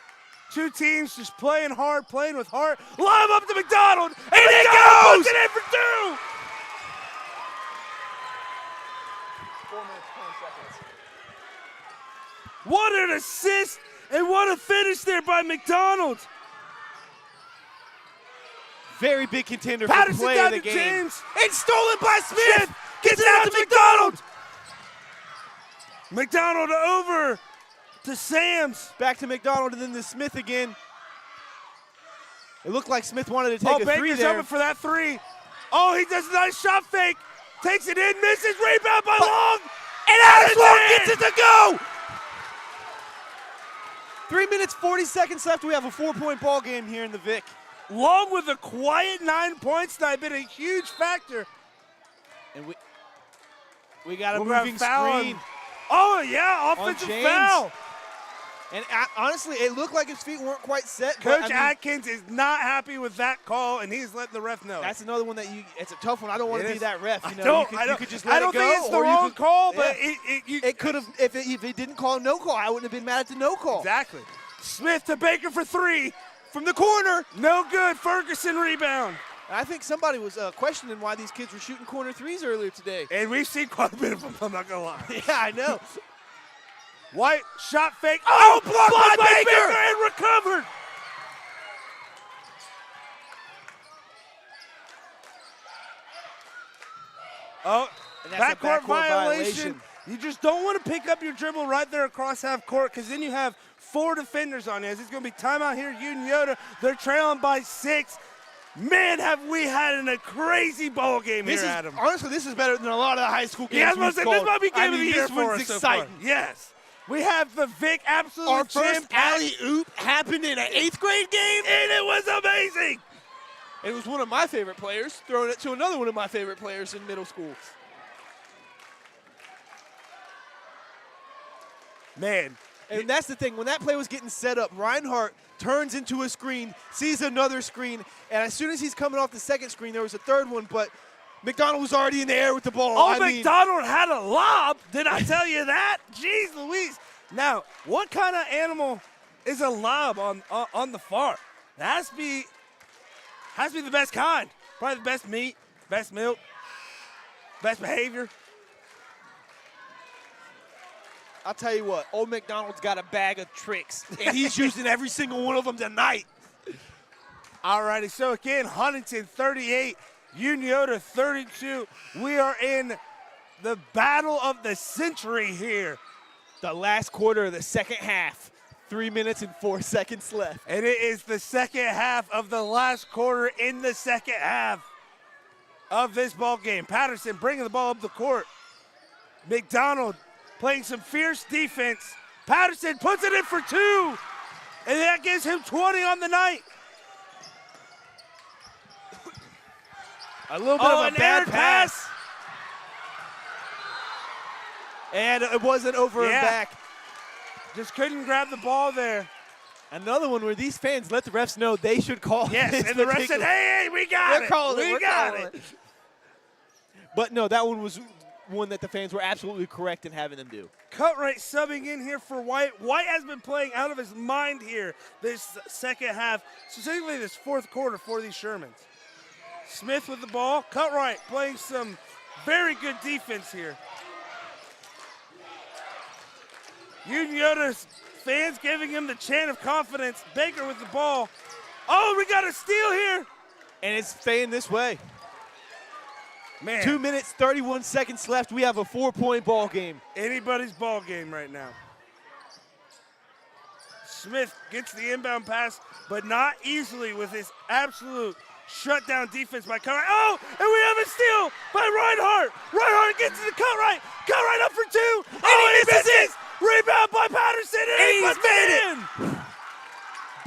Two teams just playing hard, playing with heart. Lob up to McDonald, and it goes! Puts it in for 2!
4 minutes, 20 seconds.
What an assist, and what a finish there by McDonald.
Very big contender
Patterson
for play
down
of the
to
game.
James.
It's stolen by Smith.
Gets it out to McDonald. McDonald over to Sams.
Back to McDonald and then to Smith again. It looked like Smith wanted to take a
Baker's
three there.
open for that 3. Oh, he does a nice shot fake. Takes it in, misses, rebound by Long.
And Alex Long gets it to go. 3 minutes, 40 seconds left. We have a 4-point ball game here in the Vic.
Long with a quiet 9 points tonight, been a huge factor.
And we got a moving screen.
Oh, yeah, offensive foul.
And honestly, it looked like his feet weren't quite set.
Coach Atkins is not happy with that call, and he's letting the ref know.
That's another one that it's a tough one. I don't want to be that ref. You could just
I
let
don't
it go.
think it's the wrong call, but
it could have. If it didn't call no call, I wouldn't have been mad at the no call.
Exactly. Smith to Baker for 3.
From the corner.
No good. Ferguson rebound.
I think somebody was questioning why these kids were shooting corner threes earlier today.
And we've seen quite a bit of them, I'm not going to lie.
Yeah, I know.
White, shot fake. Oh, blocked by Baker and recovered. Oh, backcourt violation. You just don't want to pick up your dribble right there across half court because then you have 4 defenders on you. It's going to be timeout here. Unioto, they're trailing by 6. Man, have we had a crazy ball game here, Adam.
Honestly, this is better than a lot of the high school games.
Yeah, I was going to say, this might be game of the year for us
exciting.
So far. Yes. We have the Vic absolute
Our first
champ.
alley-oop happened in an 8th grade game.
And it was amazing.
It was one of my favorite players throwing it to another one of my favorite players in middle school.
Man.
And that's the thing. When that play was getting set up, Reinhardt turns into a screen, sees another screen, and as soon as he's coming off the second screen, there was a third one, but McDonald was already in the air with the ball.
Oh, McDonald had a lob. Did I tell you that? Jeez Louise. Now, what kind of animal is a lob on the far? It has to be the best kind. Probably the best meat, best milk, best behavior.
I'll tell you what, old McDonald's got a bag of tricks, and he's using every single one of them tonight.
All righty, so again, Huntington 38, Unioto 32. We are in the battle of the century here.
The last quarter of the second half. 3 minutes and 4 seconds left.
And it is the second half of the last quarter in the second half of this ball game. Patterson bringing the ball up the court. McDonald playing some fierce defense. Patterson puts it in for 2, and that gives him 20 on the night.
A little bit of a bad pass. And it wasn't over and back.
Just couldn't grab the ball there.
Another one where these fans let the refs know they should call.
Yes, and the refs said, hey, we got it. We got it.
But no, that one was one that the fans were absolutely correct in having them do.
Cutright subbing in here for White. White has been playing out of his mind here this second half, specifically this fourth quarter for these Shermans. Smith with the ball. Cutright playing some very good defense here. Unioto's fans giving him the chant of confidence. Baker with the ball. Oh, we got a steal here.
And it's staying this way.
Man.
2 minutes, 31 seconds left. We have a 4-point ball game.
Anybody's ball game right now. Smith gets the inbound pass, but not easily with his absolute shutdown defense by Cutright. Oh, and we have a steal by Reinhardt. Reinhardt gets to the Cutright. Cutright up for 2. And he misses. Rebound by Patterson, and he's made it.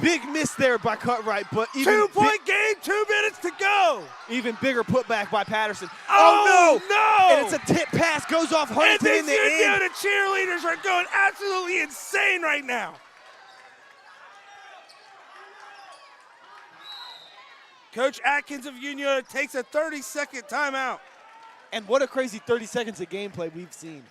Big miss there by Cutright, but even
2-point game, 2 minutes to go.
Even bigger putback by Patterson.
Oh no!
And it's a tip pass, goes off Huntington in the end.
And the cheerleaders are going absolutely insane right now. Coach Atkins of Unioto takes a 30-second timeout.
And what a crazy 30 seconds of gameplay we've seen.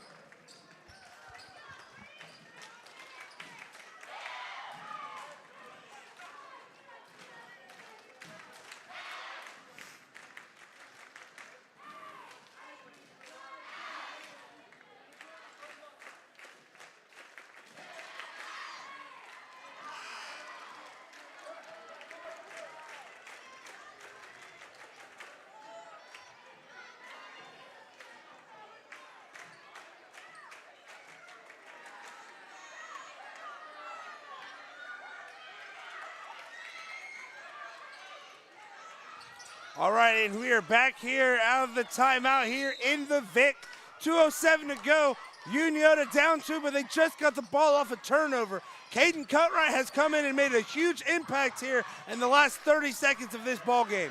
All right, and we are back here out of the timeout here in the Vic. 2:07 to go. Unioto down 2, but they just got the ball off a turnover. Caden Cutright has come in and made a huge impact here in the last 30 seconds of this ball game.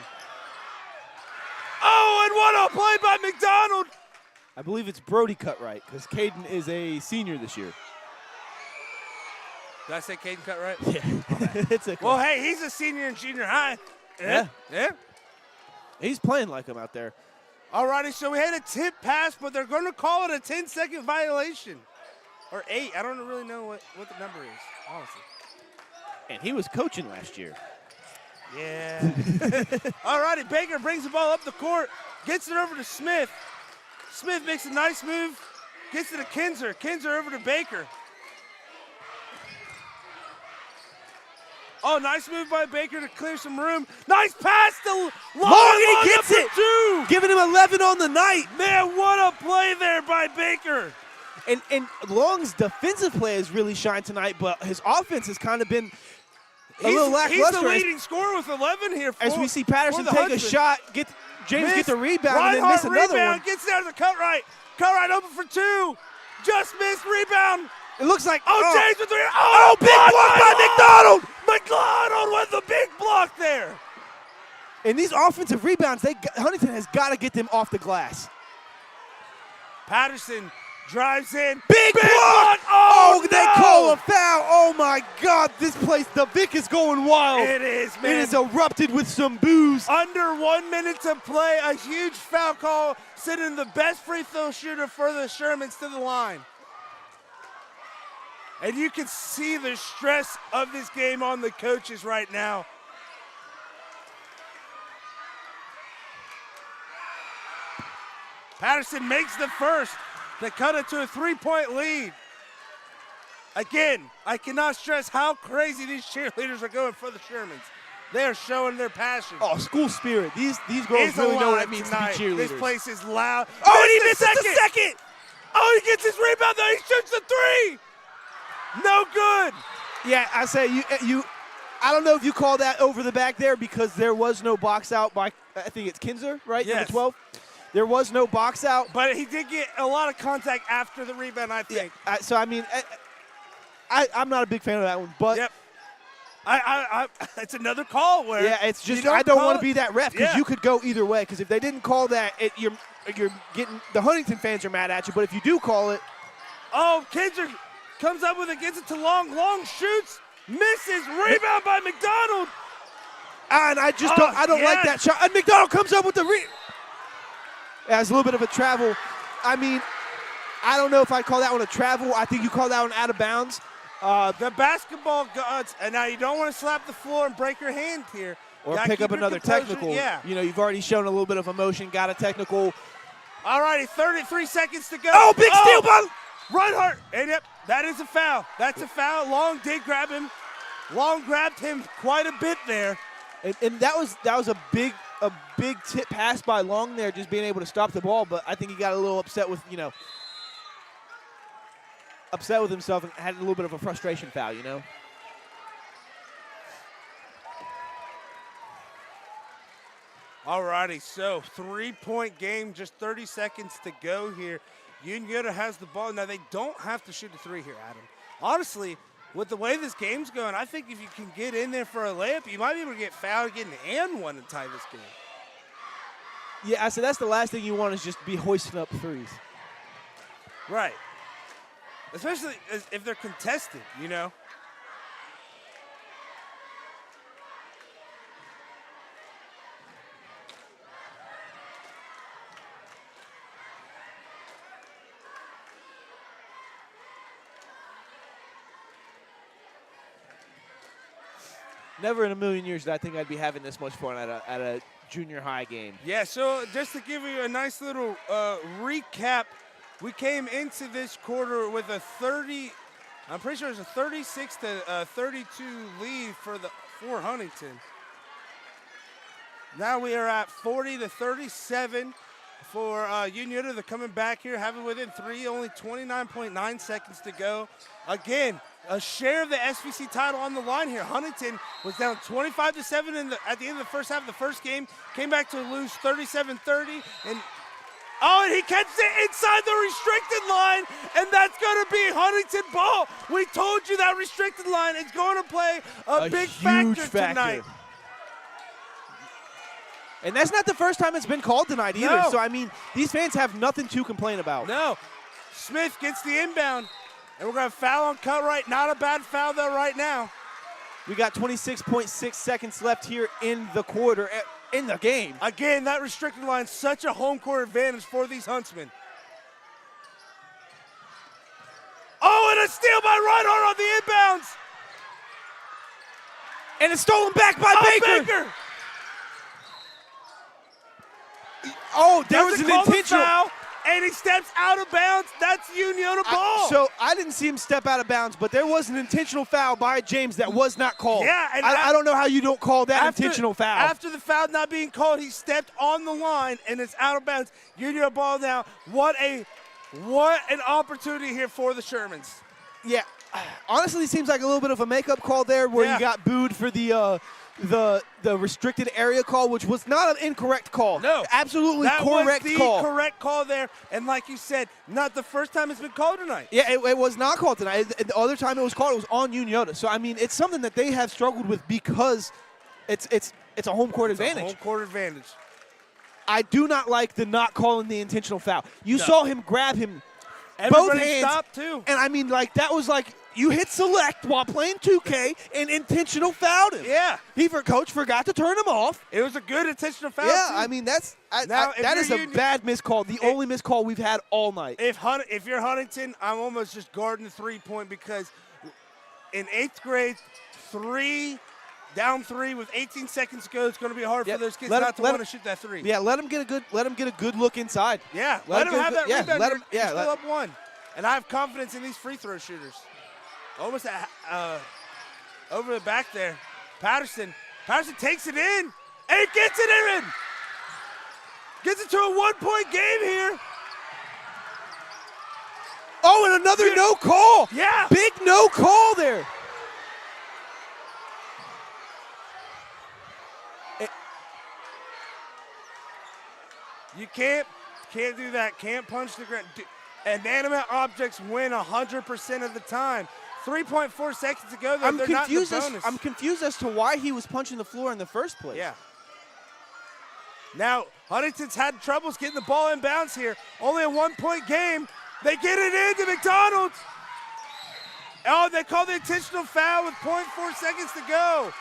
Oh, and what a play by McDonald!
I believe it's Brody Cutright because Caden is a senior this year.
Did I say Caden Cutright?
Yeah. It's a
well, hey, he's a senior in junior high.
Yeah.
Yeah.
He's playing like him out there.
All righty, so we had a tip pass, but they're going to call it a 10-second violation. Or 8. I don't really know what the number is, honestly.
And he was coaching last year.
Yeah. All righty, Baker brings the ball up the court, gets it over to Smith. Smith makes a nice move, gets it to Kinzer. Kinzer over to Baker. Oh, nice move by Baker to clear some room. Nice pass to Long,
and he gets it.
2.
Giving him 11 on the night.
Man, what a play there by Baker.
And Long's defensive play has really shined tonight, but his offense has kind of been a little lackluster.
He's the leading scorer with 11 here.
As we see Patterson take a shot, James get the rebound, and then miss another
rebound,
one.
Gets down to Cutright. Cutright open for 2. Just missed rebound.
It looks like
James with 3.
Big block by McDonald.
McDonald with the big block there.
And these offensive rebounds, Huntington has got to get them off the glass.
Patterson drives in.
Big block.
Oh, no.
They call a foul. Oh, my God. This place, the Vic is going wild.
It is, man.
It is erupted with some booze.
Under 1 minute to play, a huge foul call, sending the best free throw shooter for the Shermans to the line. And you can see the stress of this game on the coaches right now. Patterson makes the first to cut it to a 3-point lead. Again, I cannot stress how crazy these cheerleaders are going for the Shermans. They are showing their passion.
Oh, school spirit. These girls really know what it means
tonight.
to be cheerleaders.
This place is loud.
Oh, and he misses the second.
Oh, he gets his rebound, though. He shoots the 3. No good.
Yeah, I say you. I don't know if you call that over the back there because there was no box out by, I think it's Kinzer, right?
Yes.
Number 12. There was no box out.
But he did get a lot of contact after the rebound, I think.
Yeah, so, I mean, I'm not a big fan of that one. But
yep. It's another call where.
Yeah, it's just I don't want to be that ref because you could go either way. Because if they didn't call that, you're getting the Huntington fans are mad at you. But if you do call it.
Oh, Kinzer comes up with it, gets it to Long. Long shoots, misses, rebound by McDonald.
And I just don't like that shot. And McDonald comes up with the As a little bit of a travel. I mean, I don't know if I'd call that one a travel. I think you call that one out of bounds.
The basketball gods, and now you don't want to slap the floor and break your hand here.
Or pick up another technical.
Yeah.
You know, you've already shown a little bit of emotion, got a technical.
All righty, 33 seconds to go.
Oh, big steal by
Reinhardt. And yep, that is a foul. That's a foul. Long did grab him. Long grabbed him quite a bit there.
And that was a big tip pass by Long there, just being able to stop the ball. But I think he got a little upset with himself and had a little bit of a frustration foul,
All righty, so 3-point game, just 30 seconds to go here. Unioto has the ball. Now, they don't have to shoot a 3 here, Adam. Honestly, with the way this game's going, I think if you can get in there for a layup, you might be able to get fouled again and one and tie this game.
Yeah, I said that's the last thing you want is just be hoisting up threes.
Right. Especially if they're contested,
Never in a million years did I think I'd be having this much fun at a junior high game.
Yeah, so just to give you a nice little recap, we came into this quarter with a 30, I'm pretty sure it was a 36 to 32 lead for Huntington. Now we are at 40 to 37 for Unioto. They're coming back here, having within 3, only 29.9 seconds to go. Again, a share of the SVC title on the line here. Huntington was down 25 to 7 at the end of the first half of the first game, came back to lose 37-30, and he catches it inside the restricted line, and that's going to be Huntington ball. We told you that restricted line is going to play a big factor tonight.
And that's not the first time it's been called tonight either.
No.
So, I mean, these fans have nothing to complain about.
No. Smith gets the inbound, and we're going to foul on Cutright. Not a bad foul, though, right now.
We got 26.6 seconds left here in the quarter, in the game.
Again, that restricted line, such a home court advantage for these Huntsmen. Oh, and a steal by Reinhardt on the inbounds.
And it's stolen back by Baker. Oh, there was an intentional
foul, and he steps out of bounds. That's Unioto ball.
So I didn't see him step out of bounds, but there was an intentional foul by James that was not called.
Yeah, and
I don't know how you don't call that intentional foul.
After the foul not being called, he stepped on the line, and it's out of bounds. Unioto ball now. What an opportunity here for the Shermans.
Yeah, honestly, it seems like a little bit of a makeup call there, where you got booed for the restricted area call, which was not an incorrect call.
No.
Absolutely correct call.
That was the correct call there. And like you said, not the first time it's been called tonight.
Yeah, it was not called tonight. The other time it was called, it was on Unioto. So, I mean, it's something that they have struggled with because it's a home court advantage.
Home court advantage.
I do not like the not calling the intentional foul. You saw him grab him
Everybody
both hands.
Stopped too.
And, I mean, like, that was like, you hit select while playing 2K and intentional fouled him.
Yeah.
Coach forgot to turn him off.
It was a good intentional foul.
Yeah,
too.
I mean, that is a bad miscall. The only miscall we've had all night.
If you're Huntington, I'm almost just guarding the 3-point because in 8th grade, down 3 with 18 seconds to go, it's going to be hard for those kids not to want to shoot that 3.
Yeah, let them get a good look inside.
Yeah, let them have that rebound. You're still up 1. And I have confidence in these free throw shooters. Almost over the back there. Patterson takes it in and gets it in. Gets it to a 1-point game here.
Oh, and another no call.
Yeah.
Big no call there.
You can't do that. Can't punch the ground. Inanimate objects win 100% of the time. 3.4 seconds to go.
I'm confused as to why he was punching the floor in the first place.
Yeah. Now, Huntington's had troubles getting the ball in bounds here. Only a 1-point game. They get it into McDonald's. Oh, they call the intentional foul with 0.4 seconds to go.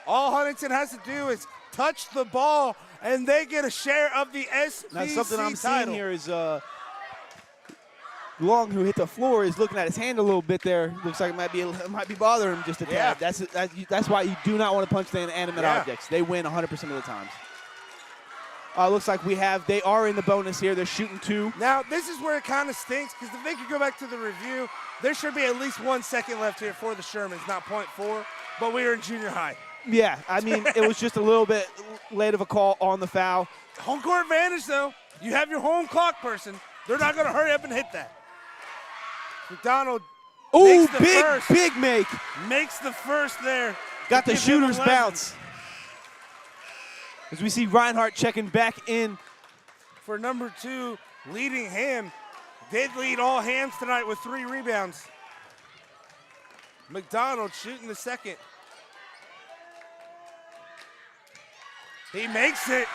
All Huntington has to do is touch the ball, and they get a share of the SVC
now, something I'm
title.
seeing here is Long, who hit the floor, is looking at his hand a little bit there. Looks like it might be bothering him just a tad. That's why you do not want to punch the inanimate objects. They win 100% of the times. Looks like they are in the bonus here. They're shooting 2.
Now, this is where it kind of stinks because if they could go back to the review, there should be at least 1 second left here for the Shermans, not 0.4, but we are in junior high.
Yeah, I mean, it was just a little bit late of a call on the foul.
Home court advantage, though. You have your home clock person. They're not going to hurry up and hit that. McDonald makes the first.
Big make.
Makes the first there.
Got the shooter's bounce. As we see Reinhardt checking back in.
For number 2, leading Ham. Did lead all Hams tonight with 3 rebounds. McDonald shooting the second. He makes it.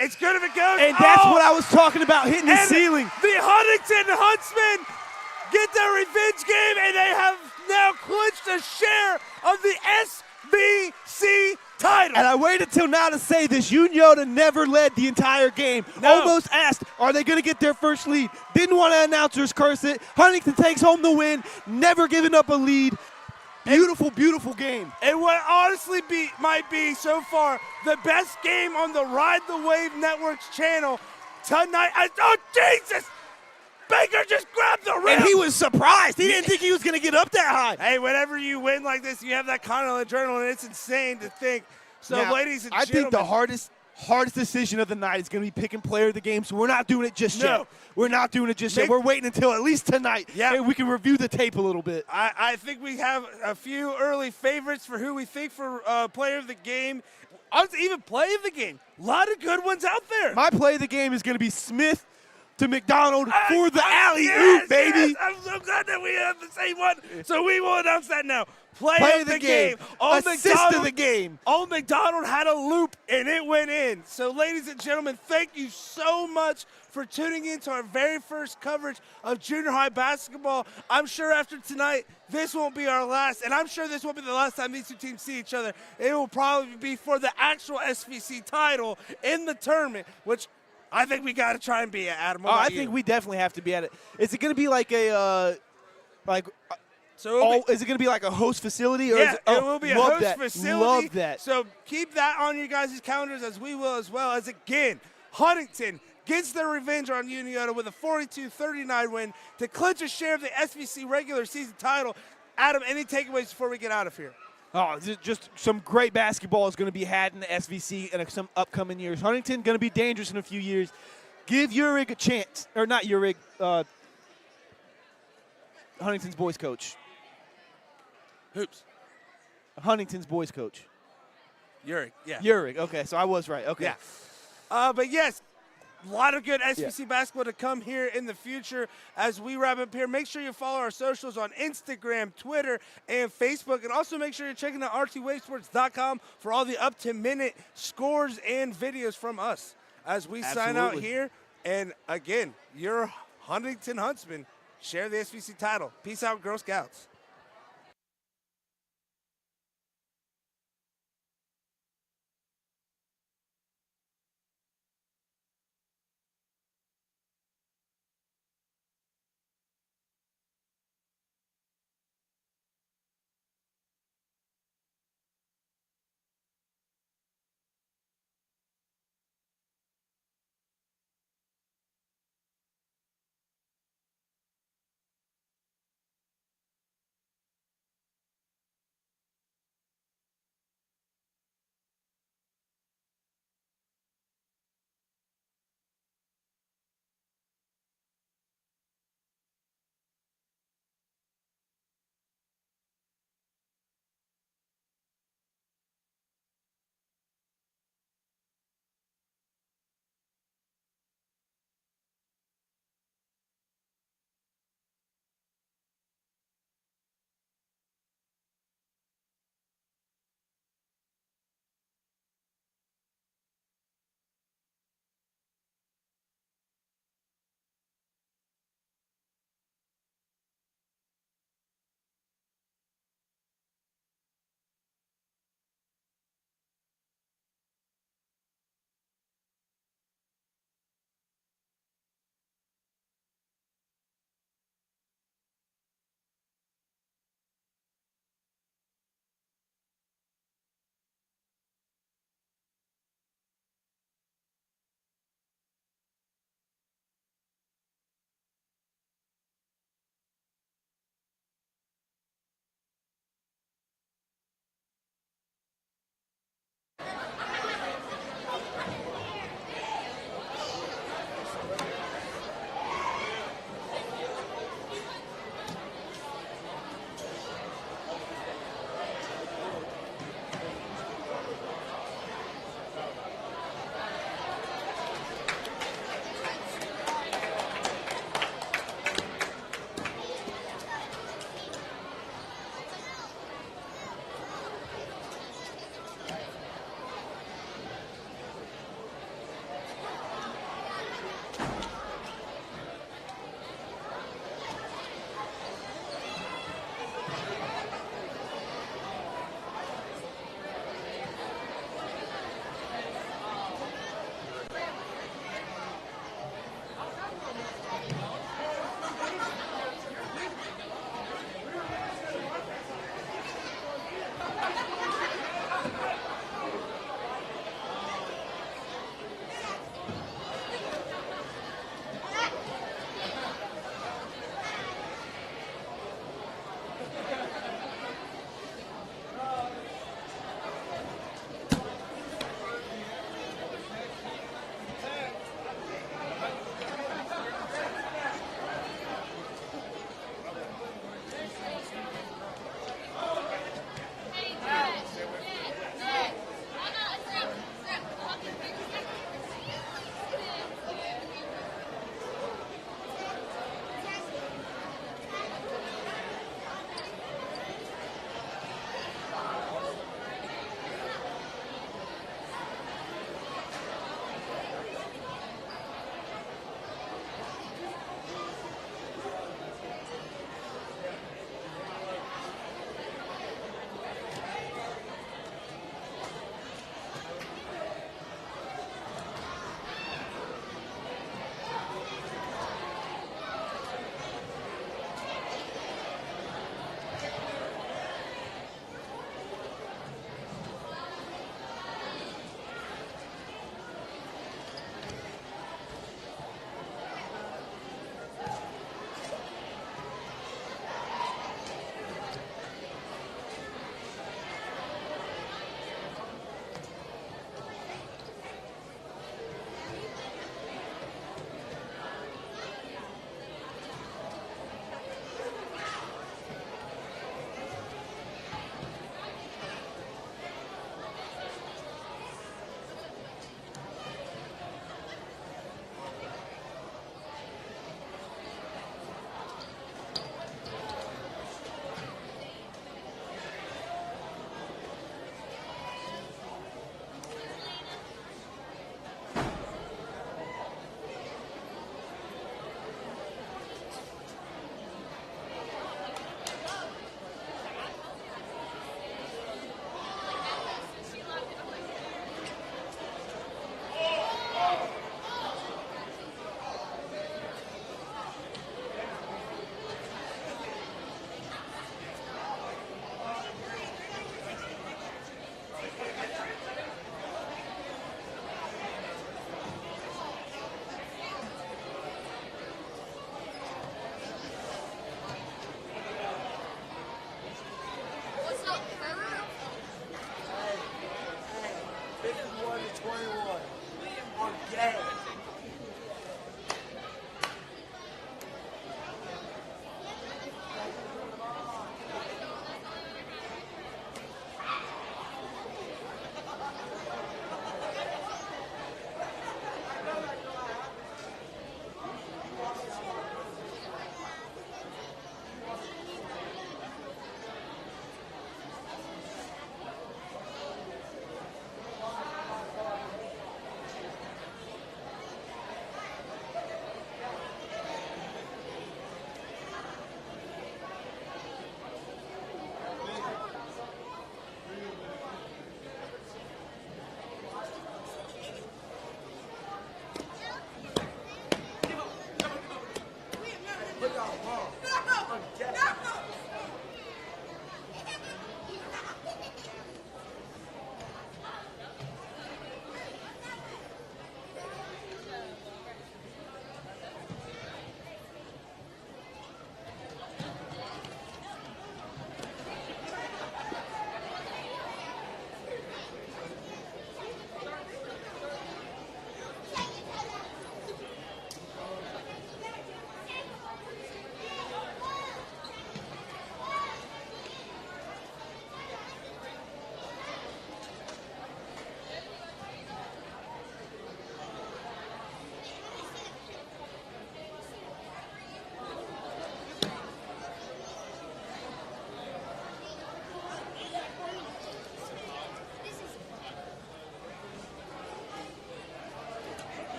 It's good if it goes.
And that's what I was talking about, hitting the ceiling.
The Huntington Huntsmen get their revenge game, and they have now clinched a share of the SVC
And I waited till now to say this. Unioto never led the entire game.
No.
Almost asked, are they going to get their first lead? Didn't want to announcers curse it. Huntington takes home the win. Never giving up a lead. Beautiful, beautiful game.
And what honestly might be so far the best game on the Ride the Wave Network's channel tonight. Oh, Jesus! Baker just grabbed the rim.
And he was surprised. He didn't think he was going to get up that high.
Hey, whenever you win like this, you have that kind of adrenaline. It's insane to think. So,
now,
ladies and
I
gentlemen.
think the hardest decision of the night is going to be picking player of the game, so we're not doing it just yet. We're not doing it just yet. We're waiting until at least tonight, and we can review the tape a little bit.
I think we have a few early favorites for who we think for player of the game. Even play of the game. A lot of good ones out there.
My play of the game is going to be Smith to McDonald for the alley-oop, baby.
Yes, I'm so glad that we have the same one. So we will announce that now. Play of the game.
Assist of the game.
Old McDonald had a loop, and it went in. So, ladies and gentlemen, thank you so much for tuning in to our very first coverage of junior high basketball. I'm sure after tonight, this won't be our last, and I'm sure this won't be the last time these two teams see each other. It will probably be for the actual SVC title in the tournament, which I think we got to try and be at, Adam.
I think we definitely have to be at it. Is it going to be like a
So
is it going to be like a host facility? Or
yeah,
it
will be a host facility.
Love that.
So keep that on your guys' calendars, as we will, as well as, again, Huntington gets their revenge on Unioto with a 42-39 win to clinch a share of the SVC regular season title. Adam, any takeaways before we get out of here?
Oh, just some great basketball is going to be had in the SVC in some upcoming years. Huntington going to be dangerous in a few years. Give Urig a chance. Or not Urig, Huntington's boys coach.
Hoops.
Huntington's boys coach.
Urig, yeah.
Urig, okay, so I was right. Okay.
Yeah. But yes, a lot of good SVC basketball to come here in the future. As we wrap up here, make sure you follow our socials on Instagram, Twitter, and Facebook. And also make sure you're checking out rtwavesports.com for all the up-to-minute scores and videos from us as we sign out here. And again, your Huntington Huntsman share the SVC title. Peace out, Girl Scouts.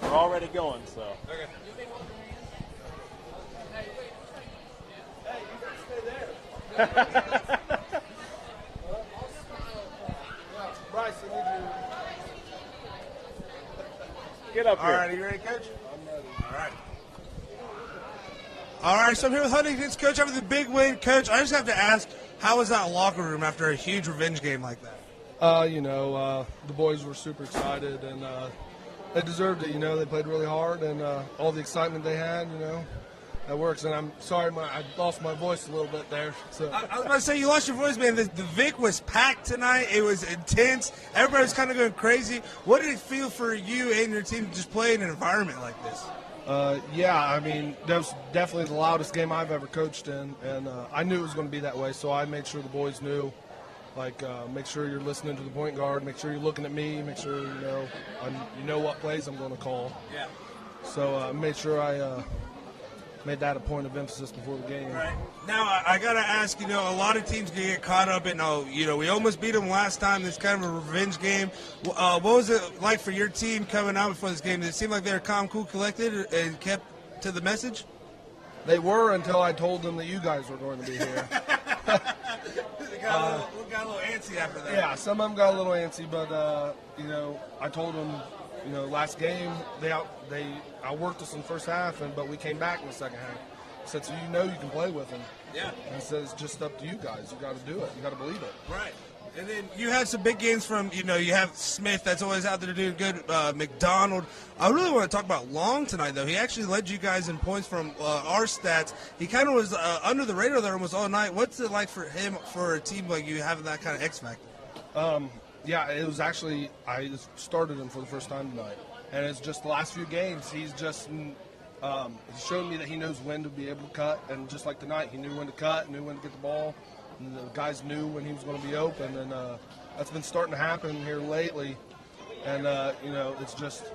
We're already going, so.
Okay.
Hey, you can stay there. Bryce, I need you.
Get up here.
All right, are you ready, Coach?
I'm ready.
All right. All right, so I'm here with Huntington's coach after the big win. Coach, I just have to ask, how was that locker room after a huge revenge game like that?
The boys were super excited, and they deserved it. They played really hard, and all the excitement they had, that works. And I'm sorry, I lost my voice a little bit there. So
I was about to say, you lost your voice, man. The Vic was packed tonight. It was intense. Everybody was kind of going crazy. What did it feel for you and your team to just play in an environment like this?
That was definitely the loudest game I've ever coached in, and I knew it was going to be that way, so I made sure the boys knew. Make sure you're listening to the point guard, make sure you're looking at me, make sure you know what plays I'm going to call.
Yeah.
So I made sure I made that a point of emphasis before the game.
Right. Now, I got to ask, a lot of teams can get caught up in, we almost beat them last time. This kind of a revenge game. What was it like for your team coming out before this game? Did it seem like they were calm, cool, collected, and kept to the message?
They were until I told them that you guys were going to be here.
They got a little antsy after that.
Yeah, some of them got a little antsy, but, I told them, last game, they outworked us in the first half, but we came back in the second half. I said, so you can play with them.
Yeah.
And I said, it's just up to you guys. You got to do it. You got to believe it.
Right. And then you had some big games from, you have Smith that's always out there doing good, McDonald. I really want to talk about Long tonight, though. He actually led you guys in points from our stats. He kind of was under the radar there almost all night. What's it like for him, for a team like you, having that kind of X factor?
It was actually, I started him for the first time tonight. And it's just the last few games, he's just he's shown me that he knows when to be able to cut. And just like tonight, he knew when to cut, knew when to get the ball. And the guys knew when he was going to be open. And that's been starting to happen here lately. And, it's just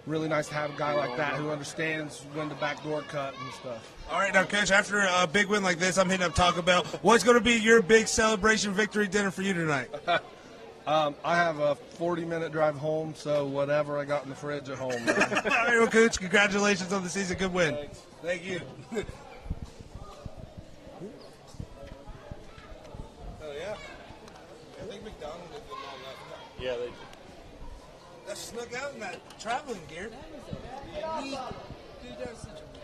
really nice to have a guy like that who understands when to backdoor cut and stuff.
All right, now, Coach, after a big win like this, I'm hitting up Taco Bell. What's going to be your big celebration victory dinner for you tonight?
I have a 40-minute drive home, so whatever I got in the fridge at home.
All right, well, Coach, congratulations on the season. Good win.
Thanks.
Thank you.
Oh, yeah. I think McDonald's did them all left.
Yeah, they.
That snuck out in that traveling gear.
Dude, that was such a